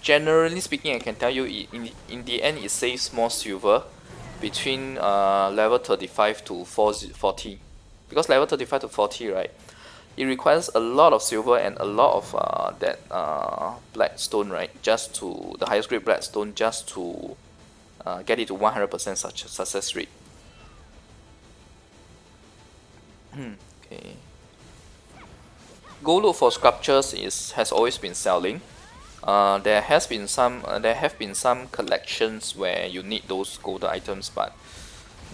generally speaking, I can tell you in the end it saves more silver between level 35 to 40, because level 35 to 40, right, it requires a lot of silver and a lot of that black stone, right, just to the highest grade black stone, just to get it to 100% such success rate. Okay. Go look for sculptures has always been selling. There have been some collections where you need those golden items, but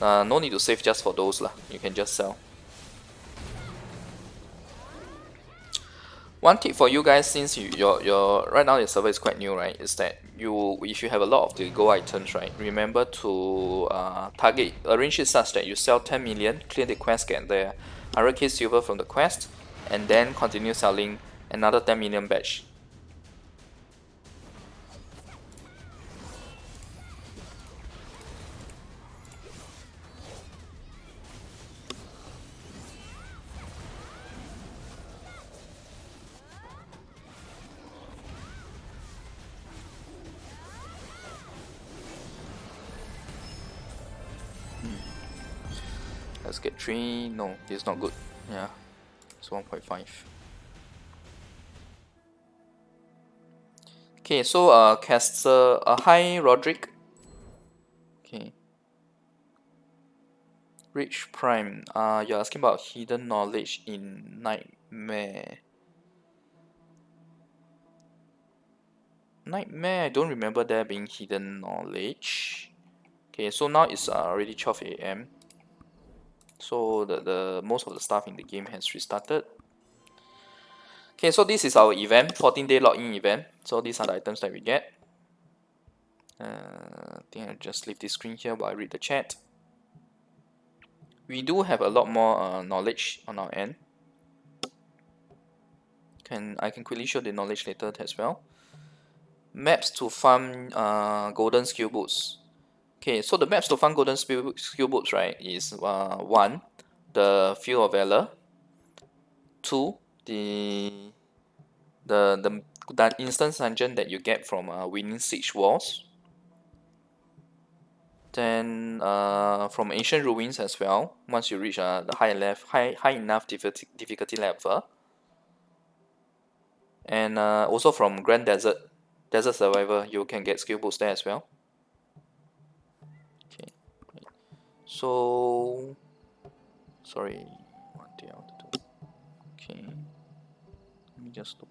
no need to save just for those lah. You can just sell. One tip for you guys, since your right now your server is quite new, right, is that if you have a lot of the gold items, right, remember to arrange it such that you sell 10 million, clear the quest, get the 100k silver from the quest, and then continue selling another 10 million batch. Let's get 3. No, this is not good. Yeah, it's 1.5. Okay, so caster, hi Roderick. Okay. Rich Prime, you're asking about hidden knowledge in Nightmare. Nightmare, I don't remember there being hidden knowledge. Okay, so now it's already 12 AM. So the most of the stuff in the game has restarted. Okay, so this is our event, 14-day login event. So these are the items that we get. I think I'll just leave this screen here while I read the chat. We do have a lot more knowledge on our end. I can quickly show the knowledge later as well. Maps to farm golden skill boots. Okay, so the maps to farm golden skill boots, right, is 1, the Field of Valor. 2, the instance dungeon that you get from winning siege walls. Then from ancient ruins as well. Once you reach the high enough difficulty level. And also from Grand Desert Survivor, you can get skill boosts there as well. Okay, so sorry, what do I want to do? Okay, let me just look.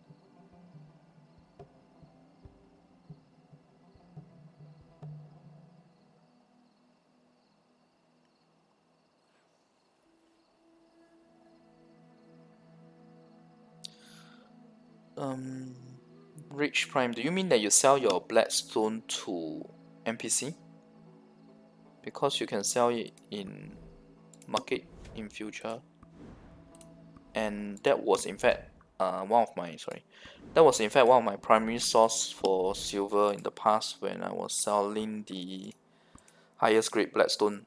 Rich Prime, do you mean that you sell your Blackstone to NPC? Because you can sell it in market in future. And that was in fact one of my primary source for silver in the past when I was selling the highest grade Blackstone.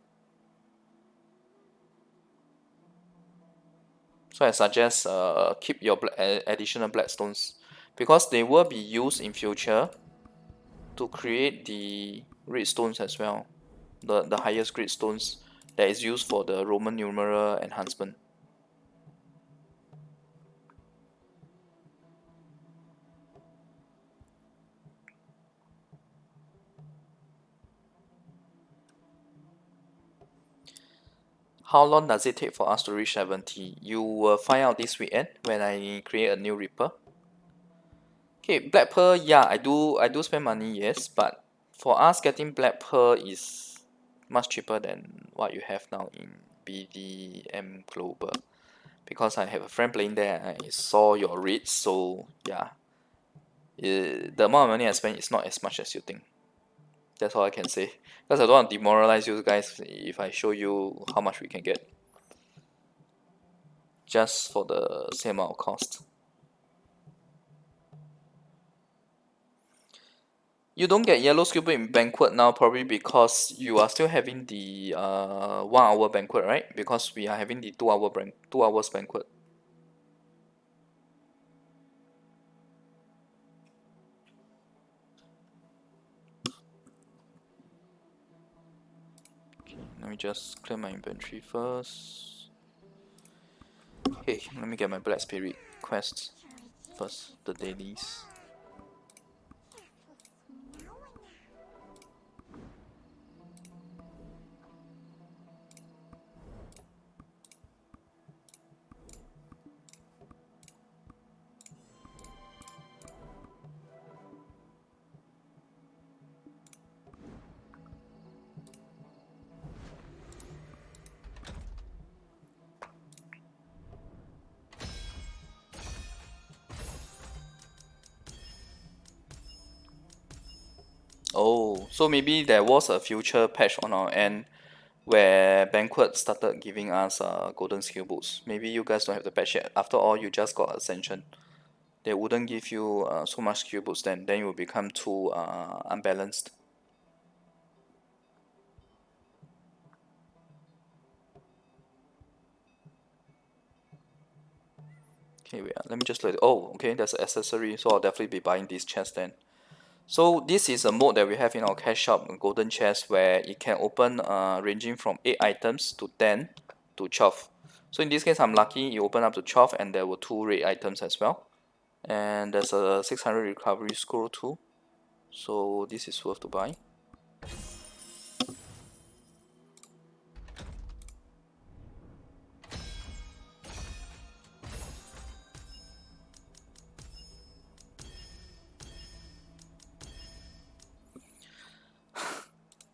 So I suggest keep your additional Blackstones because they will be used in future to create the red stones as well, the highest grade stones that is used for the Roman numeral enhancement. How long does it take for us to reach 70? You will find out this weekend when I create a new Reaper. Okay, Black Pearl, yeah, I do spend money, yes, but for us getting Black Pearl is much cheaper than what you have now in BDM Global. Because I have a friend playing there, I saw your rates, so yeah. The amount of money I spend is not as much as you think. That's all I can say. Because I don't want to demoralize you guys if I show you how much we can get. Just for the same amount of cost. You don't get yellow scuba in banquet now probably because you are still having the 1 hour banquet, right? Because we are having the 2 hours banquet. Okay, let me just clear my inventory first. Okay, let me get my Black Spirit quests first, the dailies. Oh, so maybe there was a future patch on our end where Banquet started giving us golden skill boosts. Maybe you guys don't have the patch yet. After all, you just got Ascension. They wouldn't give you so much skill boosts then you will become too unbalanced. Okay, wait, let me just oh, okay, there's an accessory, so I'll definitely be buying this chest then. So this is a mode that we have in our cash shop, golden chest, where it can open ranging from 8 items to 10 to 12. So in this case, I'm lucky, it opened up to 12 and there were 2 red items as well. And there's a 600 recovery scroll too. So this is worth to buy.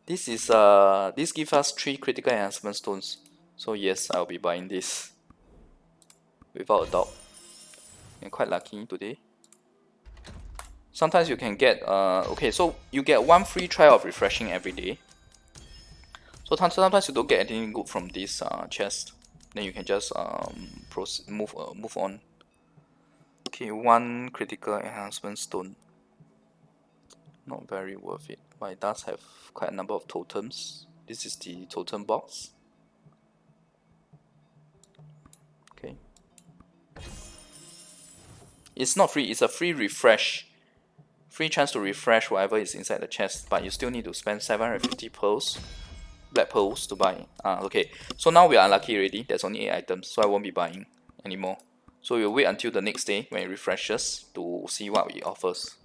This gives us 3 critical enhancement stones. So yes, I'll be buying this without a doubt. I'm quite lucky today. Sometimes you can get okay, so you get 1 free try of refreshing every day. So sometimes you don't get anything good from this chest. Then you can just move on. Okay, 1 critical enhancement stone. Not very worth it, but it does have quite a number of totems. This is the totem box. Okay. It's not free, it's a free refresh. Free chance to refresh whatever is inside the chest, but you still need to spend 750 pearls, black pearls to buy. Okay, so now we are unlucky already. There's only 8 items, so I won't be buying anymore. So we'll wait until the next day when it refreshes to see what it offers.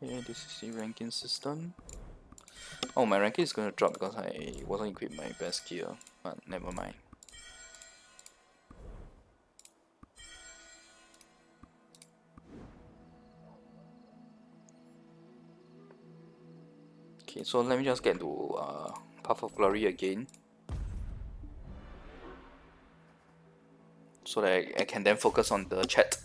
Okay, this is the ranking system. Oh, my ranking is going to drop because I wasn't equipped my best gear, but never mind. Okay, so let me just get to Path of Glory again, so that I can then focus on the chat.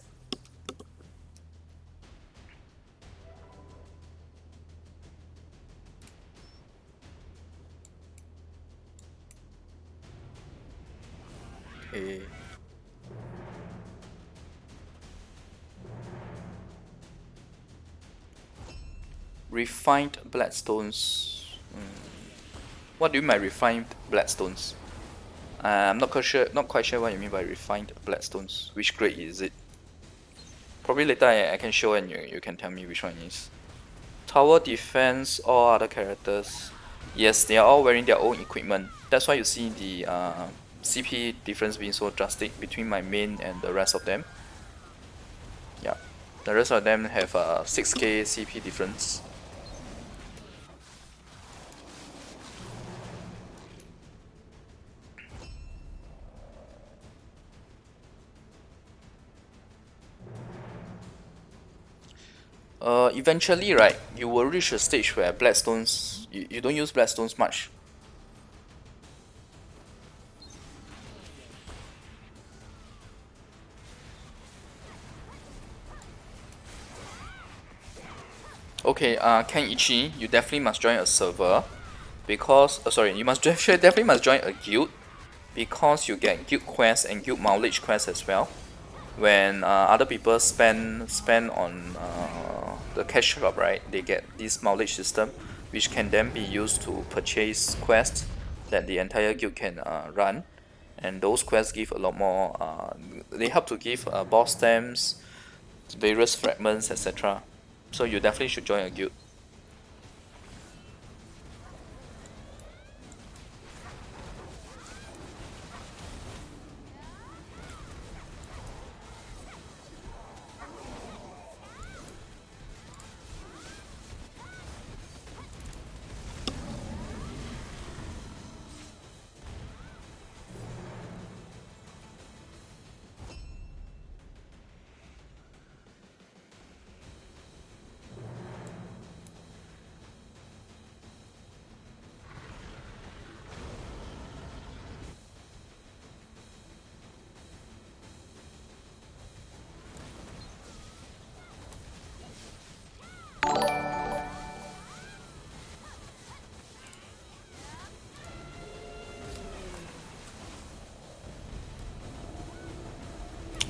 Okay. Refined Bloodstones. What do you mean by refined Bloodstones? I'm not quite sure what you mean by refined Bloodstones. Which grade is it? Probably later I can show and you can tell me which one it is. Tower defense, all other characters. Yes, they are all wearing their own equipment. That's why you see the CP difference being so drastic between my main and the rest of them. Yeah, the rest of them have a 6k CP difference. Eventually, right, you will reach a stage where Bloodstones, you don't use Bloodstones much. Okay, Ken Ichi, you definitely must join a server, because sorry, you must definitely must join a guild, because you get guild quests and guild mileage quests as well. When other people spend on the cash shop, right, they get this mileage system, which can then be used to purchase quests that the entire guild can run, and those quests give a lot more. They help to give boss stamps, various fragments, etc. So you definitely should join a guild.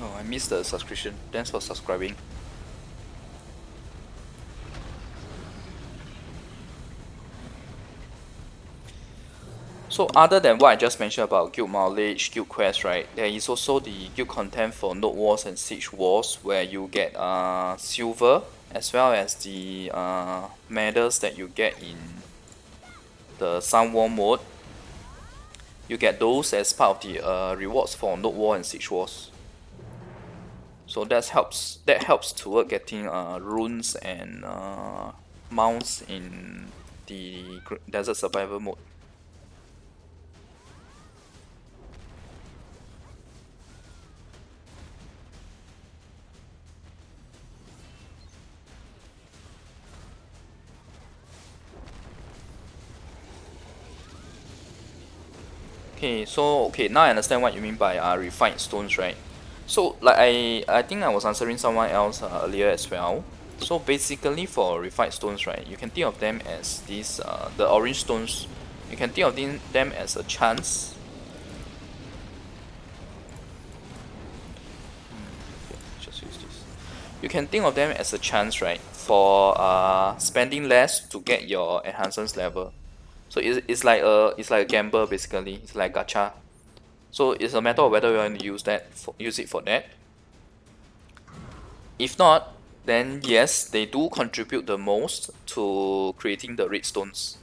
Oh, I missed the subscription. Thanks for subscribing. So other than what I just mentioned about guild mileage, guild quest, right, there is also the guild content for node wars and siege wars, where you get silver, as well as the medals that you get in the Sun War mode. You get those as part of the rewards for node war and siege wars. So that helps toward getting runes and mounts in the desert survival mode. Okay, so now I understand what you mean by refined stones, right? So like I think I was answering someone else earlier as well. So basically for refined stones, right, you can think of them as these the orange stones. You can think of them as a chance. Just use this. You can think of them as a chance, right, for spending less to get your enhancements level. So it's like a gamble basically. It's like gacha. So it's a matter of whether you want to use it for that. If not, then yes, they do contribute the most to creating the redstones.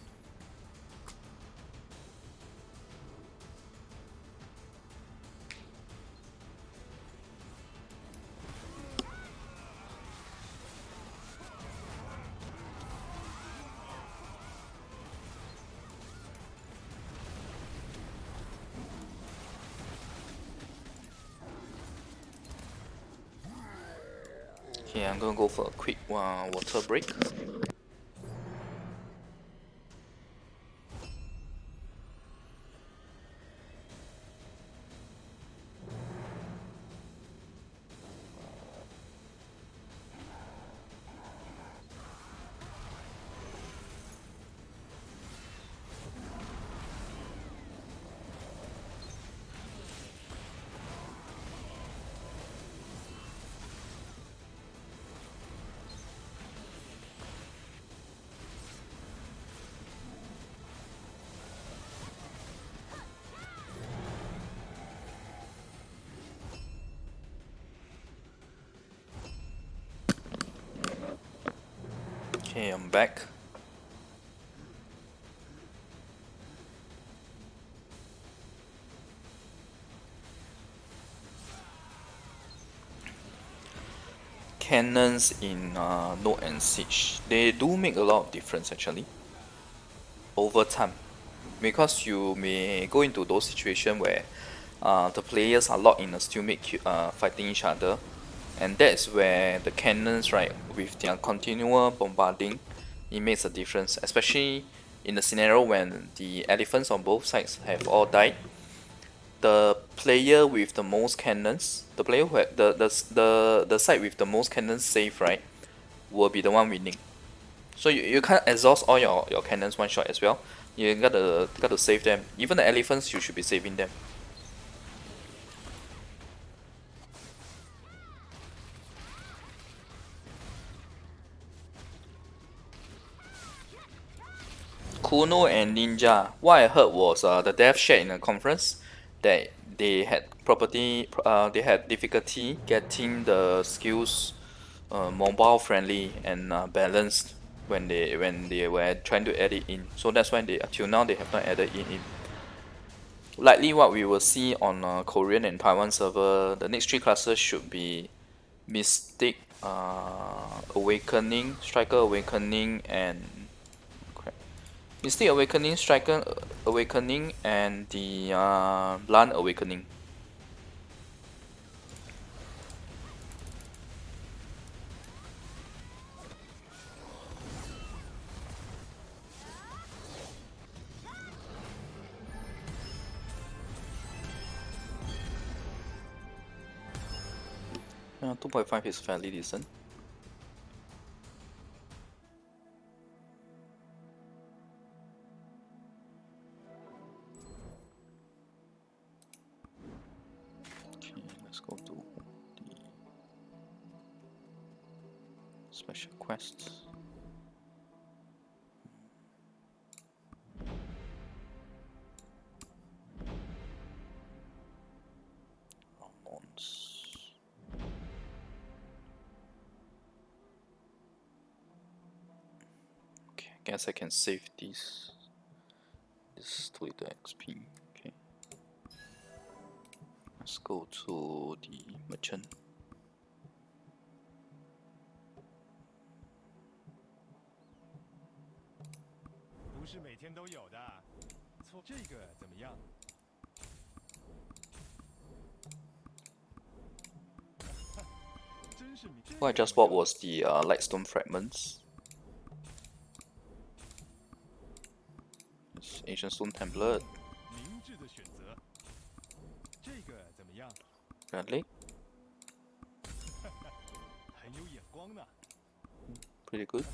Okay, I'm gonna go for a quick water break. Okay, I'm back. Cannons in Node and Siege, they do make a lot of difference actually over time, because you may go into those situations where the players are locked in a stalemate fighting each other, and that's where the cannons, right, with their continual bombarding, it makes a difference, especially in the scenario when the elephants on both sides have all died. The player with the most cannons, the player who had the side with the most cannons saved, right, will be the one winning. So you can't exhaust all your cannons one shot as well. You gotta save them. Even the elephants, you should be saving them. Kuno and Ninja. What I heard was the dev shared in a conference that they had difficulty getting the skills mobile friendly and balanced when they were trying to add it in. So that's why they until now they have not added it in. Likely what we will see on Korean and Taiwan server, the next three classes should be Mystic, Awakening, Striker Awakening, and Mystic Awakening, Striker Awakening, and the Blunt Awakening. Yeah, 2.5 is fairly decent. Okay, let's go to the special quests. Okay, I guess I can save these. This to the XP. Okay. Let's go to the merchant. What I just bought was the Lightstone Fragments. It's Ancient Stone Template. Friendly. Pretty good.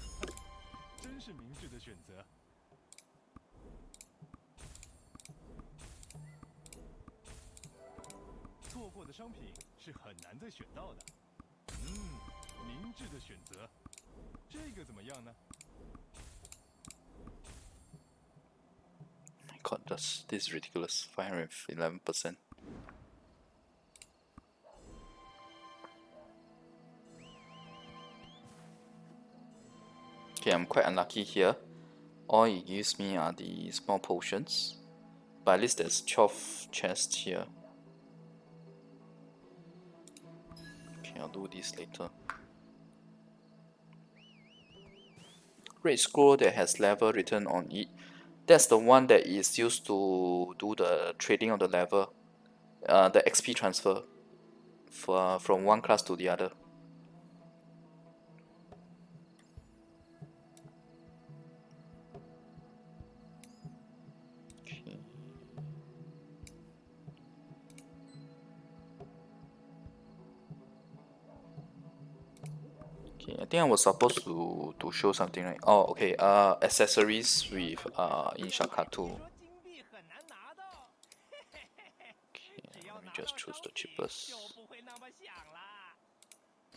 My god, this is ridiculous. 511%. Okay, I'm quite unlucky here. All it gives me are the small potions. But at least there's 12 chests here. Okay, I'll do this later. Red scroll that has level written on it. That's the one that is used to do the trading of the level. The XP transfer from one class to the other. Okay, I think I was supposed to show something, right? Oh, okay. Accessories with in Shakatu. Okay, let me just choose the cheapest.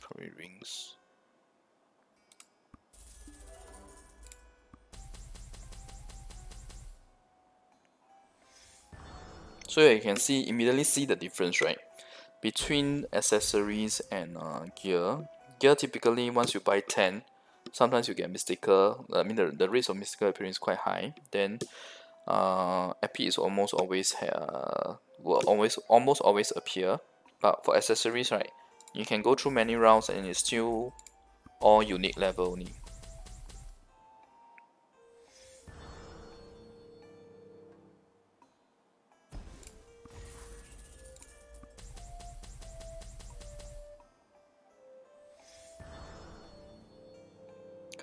Probably rings. So you can immediately see the difference, right? Between accessories and gear. Gear typically once you buy 10, sometimes you get mystical. I mean the rates of mystical appearance is quite high. Then epi is will almost always appear. But for accessories, right, you can go through many rounds and it's still all unique level only.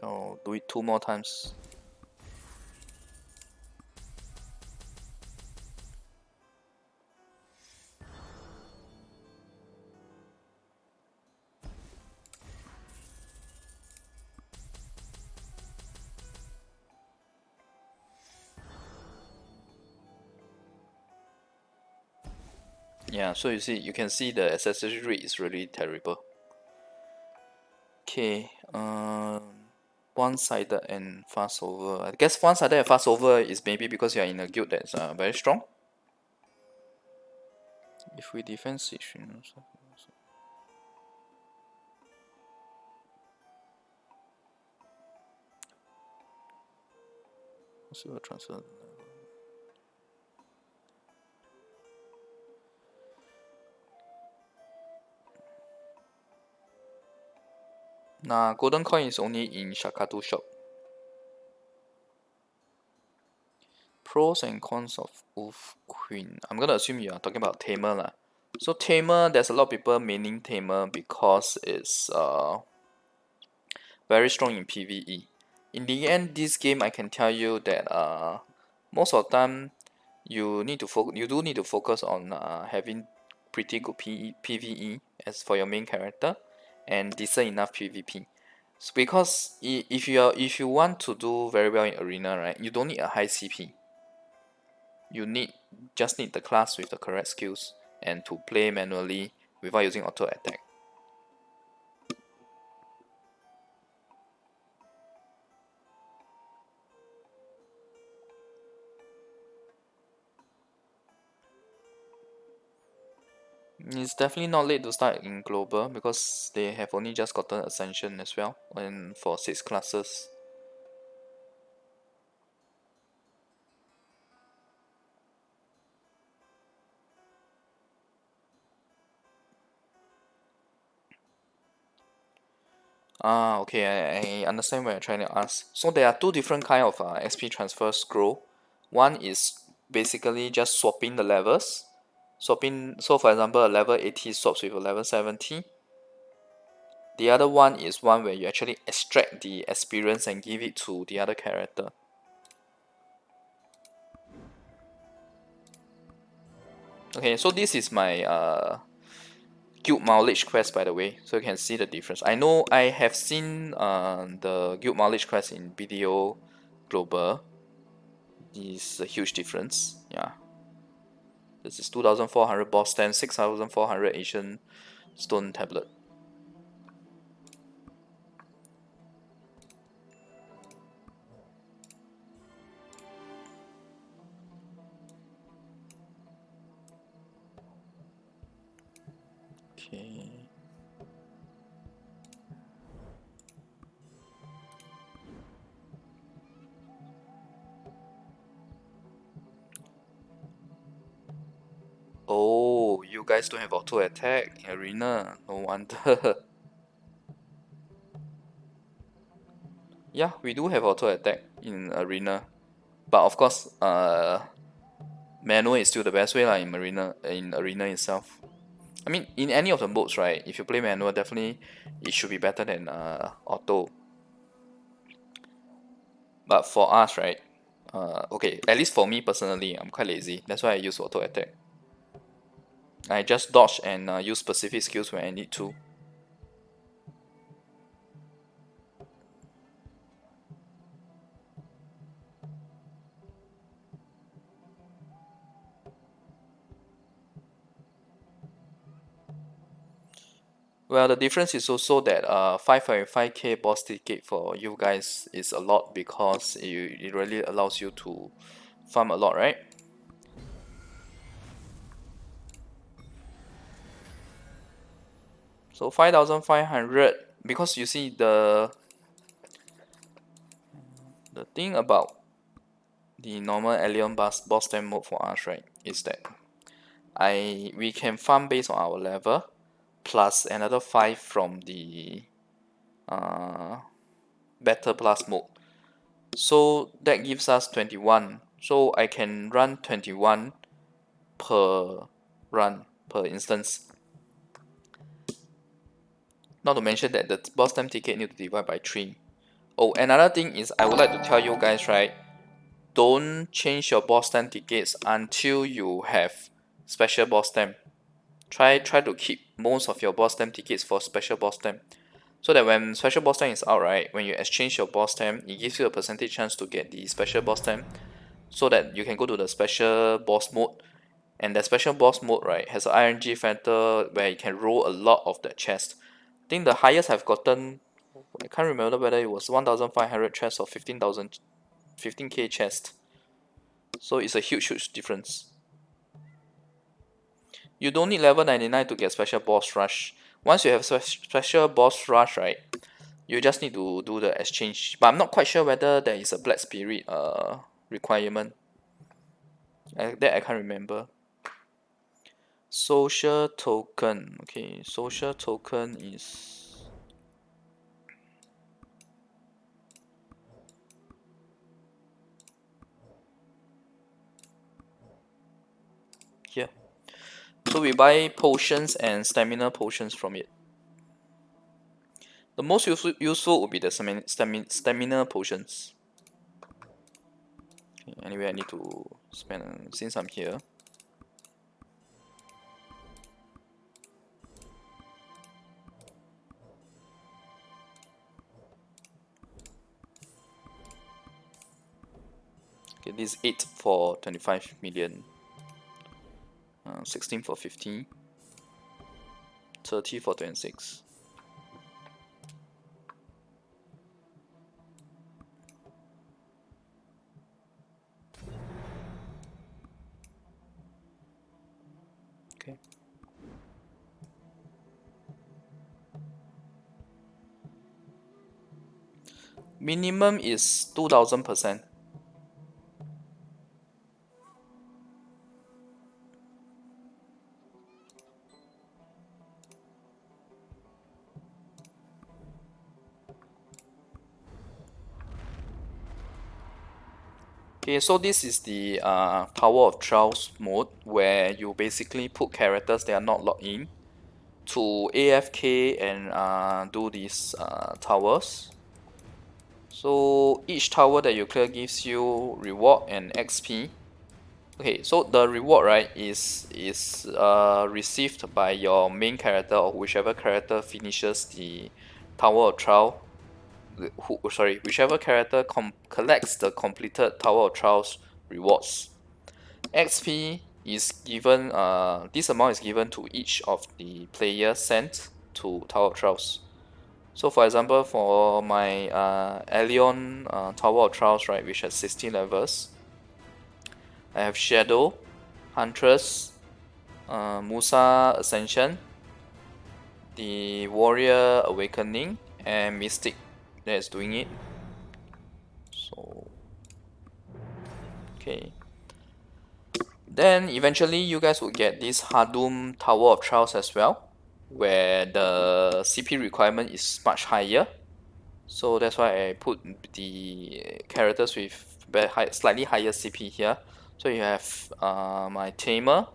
I'll do it 2 more times. Yeah, so you can see the accessory rate is really terrible. Okay, one-sided and fast over. I guess one-sided and fast over is maybe because you are in a guild that's very strong. If we defend siege, so transfer. Nah, golden coin is only in Shakatu shop. Pros and cons of Wolf Queen. I'm gonna assume you are talking about Tamer lah. So Tamer, there's a lot of people maining Tamer because it's very strong in PvE. In the end, this game I can tell you that most of the time you do need to focus on having pretty good PvE as for your main character and decent enough PvP. So because if you want to do very well in arena, right, you don't need a high CP. You just need the class with the correct skills and to play manually without using auto attack. It's definitely not late to start in global because they have only just gotten ascension as well and for 6 classes. Ah, okay, I understand what you're trying to ask. So there are two different kind of XP transfer scroll. One is basically just swapping the levels. Swapping, so for example, a level 80 swaps with a level 70. The other one is one where you actually extract the experience and give it to the other character. Okay, so this is my guild mileage quest, by the way, so you can see the difference. I know I have seen the guild mileage quest in BDO Global. Is a huge difference. Yeah, this is 2400 boss stamp, 6400 Asian stone tablet. Okay. Oh, you guys don't have auto attack in arena. No wonder. Yeah, we do have auto attack in arena, but of course, manual is still the best way lah in arena itself. I mean, in any of the modes, right? If you play manual, definitely it should be better than auto. But for us, right? Okay, at least for me personally, I'm quite lazy. That's why I use auto attack. I just dodge and use specific skills when I need to. Well, the difference is also that 5.5k boss ticket for you guys is a lot because it really allows you to farm a lot, right? So 5500, because you see The thing about the normal alien boss time mode for us, right, is that we can farm based on our level plus another 5 from the Battle Plus mode. So that gives us 21. So I can run 21 per run per instance. Not to mention that the boss time ticket need to divide by 3. Oh, another thing is I would like to tell you guys, right, don't change your boss time tickets until you have special boss time. Try to keep most of your boss time tickets for special boss time. So that when special boss time is out, right, when you exchange your boss time, it gives you a percentage chance to get the special boss time, so that you can go to the special boss mode. And the special boss mode, right, has an RNG factor where you can roll a lot of the chest. I think the highest I've gotten, I can't remember whether it was 1,500 chests or 15k chest. So it's a huge difference. You don't need level 99 to get special boss rush. Once you have special boss rush, right, you just need to do the exchange. But I'm not quite sure whether there is a black spirit requirement. That I can't remember. Social token. Okay, social token is here. So we buy potions and stamina potions from it. The most useful would be the stamina potions. Okay, anyway, I need to spend, since I'm here. Okay, this is 8 for 25 million. 16 for 50. 30 for 26. Okay. Minimum is 2000%. Okay, so this is the Tower of Trials mode, where you basically put characters that are not logged in to AFK and do these towers. So each tower that you clear gives you reward and XP. Okay, so the reward, right, is received by your main character or whichever character finishes the Tower of Trial. Whichever character collects the completed Tower of Trials rewards. XP is given. This amount is given to each of the players sent to Tower of Trials. So for example, for my Allion Tower of Trials, right, which has 16 levels, I have Shadow, Huntress, Musa Ascension, the Warrior Awakening, and Mystic that is doing it. So, okay. Then eventually you guys will get this Hadum Tower of Trials as well, where the CP requirement is much higher. So that's why I put the characters with slightly higher CP here. So you have my Tamer,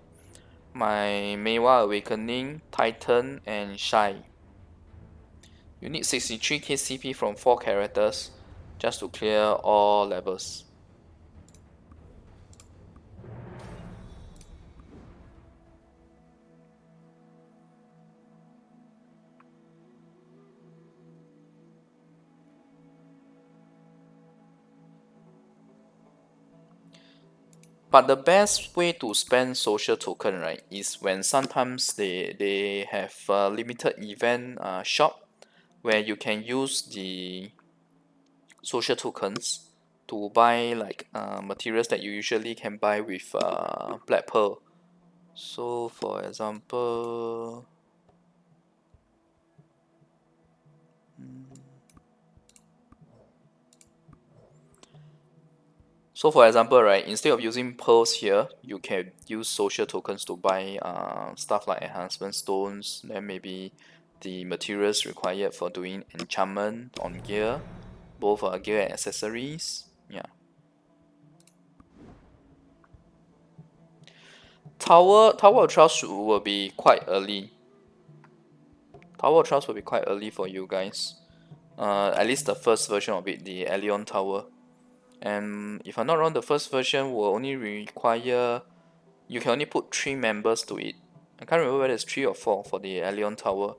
my Meiwa Awakening, Titan, and Shy. You need 63k CP from 4 characters just to clear all levels. But the best way to spend social token, right, is when sometimes they have a limited event shop where you can use the social tokens to buy like materials that you usually can buy with Black Pearl. So for example, So for example, right, instead of using pearls here, you can use social tokens to buy stuff like enhancement stones, then maybe the materials required for doing enchantment on gear, both gear and accessories. Yeah. Tower of Trust will be quite early. Tower of Trust will be quite early for you guys. At least the first version of it, the Elion Tower. And if I'm not wrong, the first version will only require, you can only put 3 members to it. I can't remember whether it's 3 or 4 for the Elion Tower.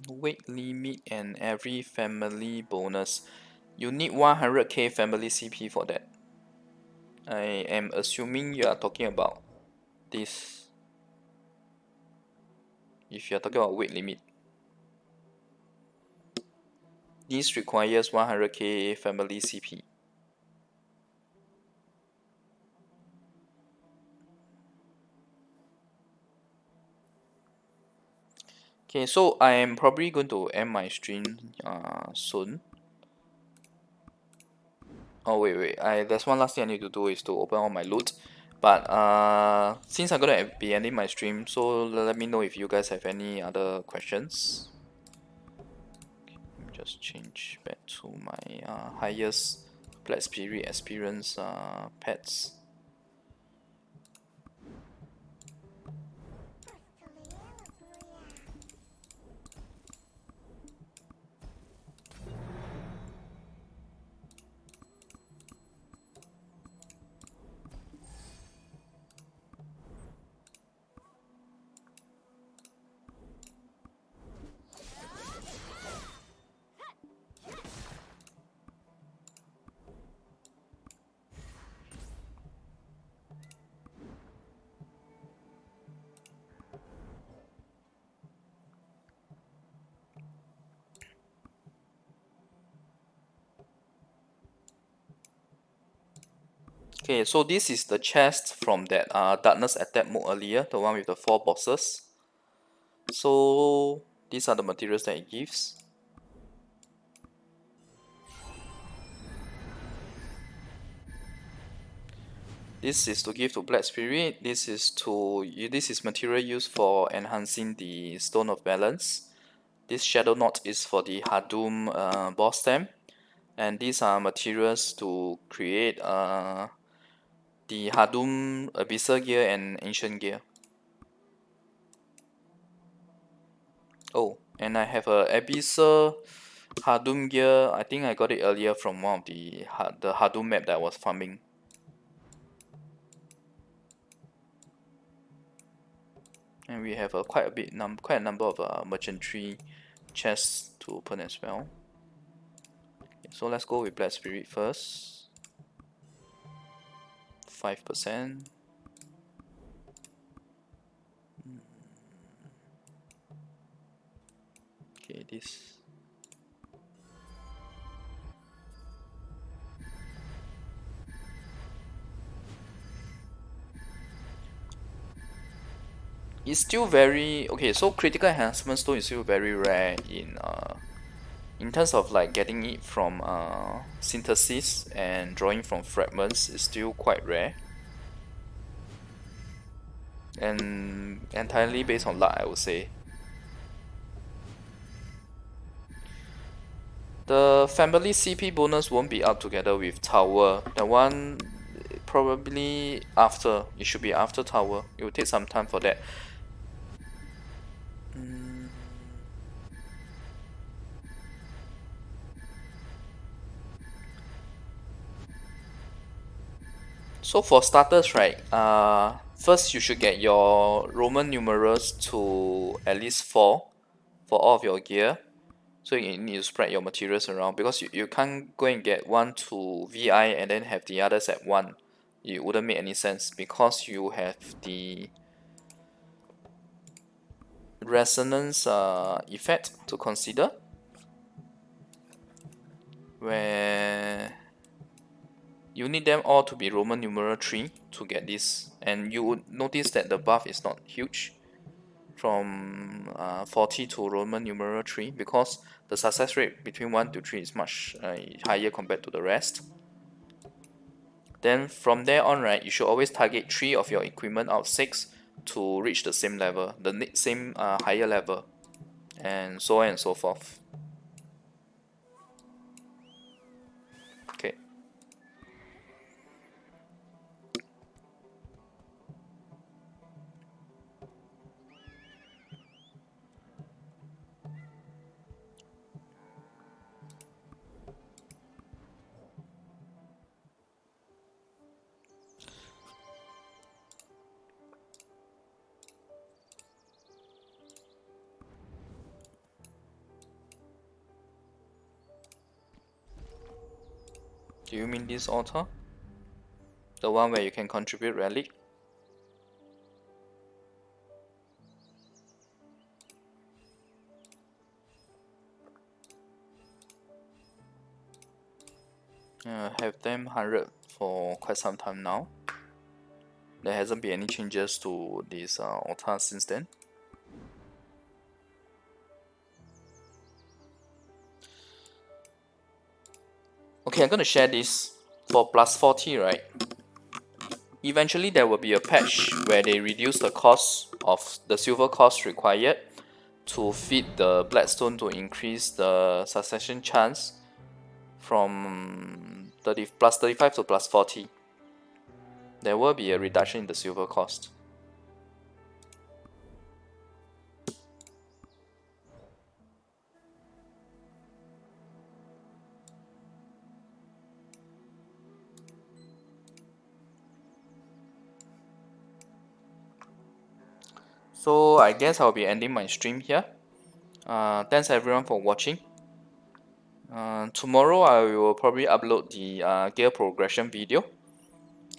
Weight limit and every family bonus. You need 100k family CP for that. I am assuming you are talking about this. If you are talking about weight limit, this requires 100k family CP. Okay, so I am probably going to end my stream soon. Oh wait, there's one last thing I need to do is to open all my loot. But since I'm gonna be ending my stream, so let me know if you guys have any other questions. Let me just change back to my highest Black Spirit experience pets. Okay, so this is the chest from that Darkness Attack mode earlier, the one with the 4 bosses. So these are the materials that it gives. This is to give to Black Spirit. This is material used for enhancing the Stone of Balance. This Shadow Knot is for the Hadum boss stamp. And these are materials to create the Hadum Abyssal gear and Ancient gear. Oh, and I have a Abyssal Hadum gear. I think I got it earlier from one of the Hadum map that I was farming. And we have quite a number of merchantry chests to open as well. Okay, so let's go with Black Spirit first. 5%. Okay, this. It's still very okay. So critical enhancement stone is still very rare in terms of like getting it from synthesis and drawing from fragments is still quite rare. And entirely based on luck, I would say. The family CP bonus won't be up together with tower. The one probably after. It should be after tower. It will take some time for that. So for starters, right, first you should get your Roman numerals to at least 4 for all of your gear. So you need to spread your materials around because you can't go and get 1 to VI and then have the others at 1. It wouldn't make any sense because you have the resonance effect to consider. where you need them all to be Roman numeral 3 to get this, and you would notice that the buff is not huge from 40 to Roman numeral 3 because the success rate between 1 to 3 is much higher compared to the rest. Then from there on, right, you should always target 3 of your equipment out of 6 to reach the same level, the same higher level, and so on and so forth. Okay. Do you mean this altar? The one where you can contribute relic? Have them 100 for quite some time now. There hasn't been any changes to this altar since then. Okay, I'm gonna share this for plus 40, right? Eventually there will be a patch where they reduce the cost of the silver cost required to feed the Blackstone to increase the succession chance from plus 35 to plus 40. There will be a reduction in the silver cost. So I guess I'll be ending my stream here. Thanks everyone for watching. Tomorrow I will probably upload the gear progression video,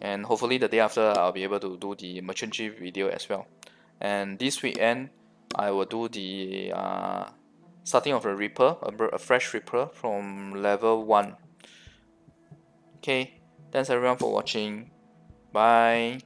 and hopefully the day after I'll be able to do the merchantry video as well. And this weekend I will do the starting of a Reaper, a fresh Reaper from level 1. Okay, thanks everyone for watching. Bye.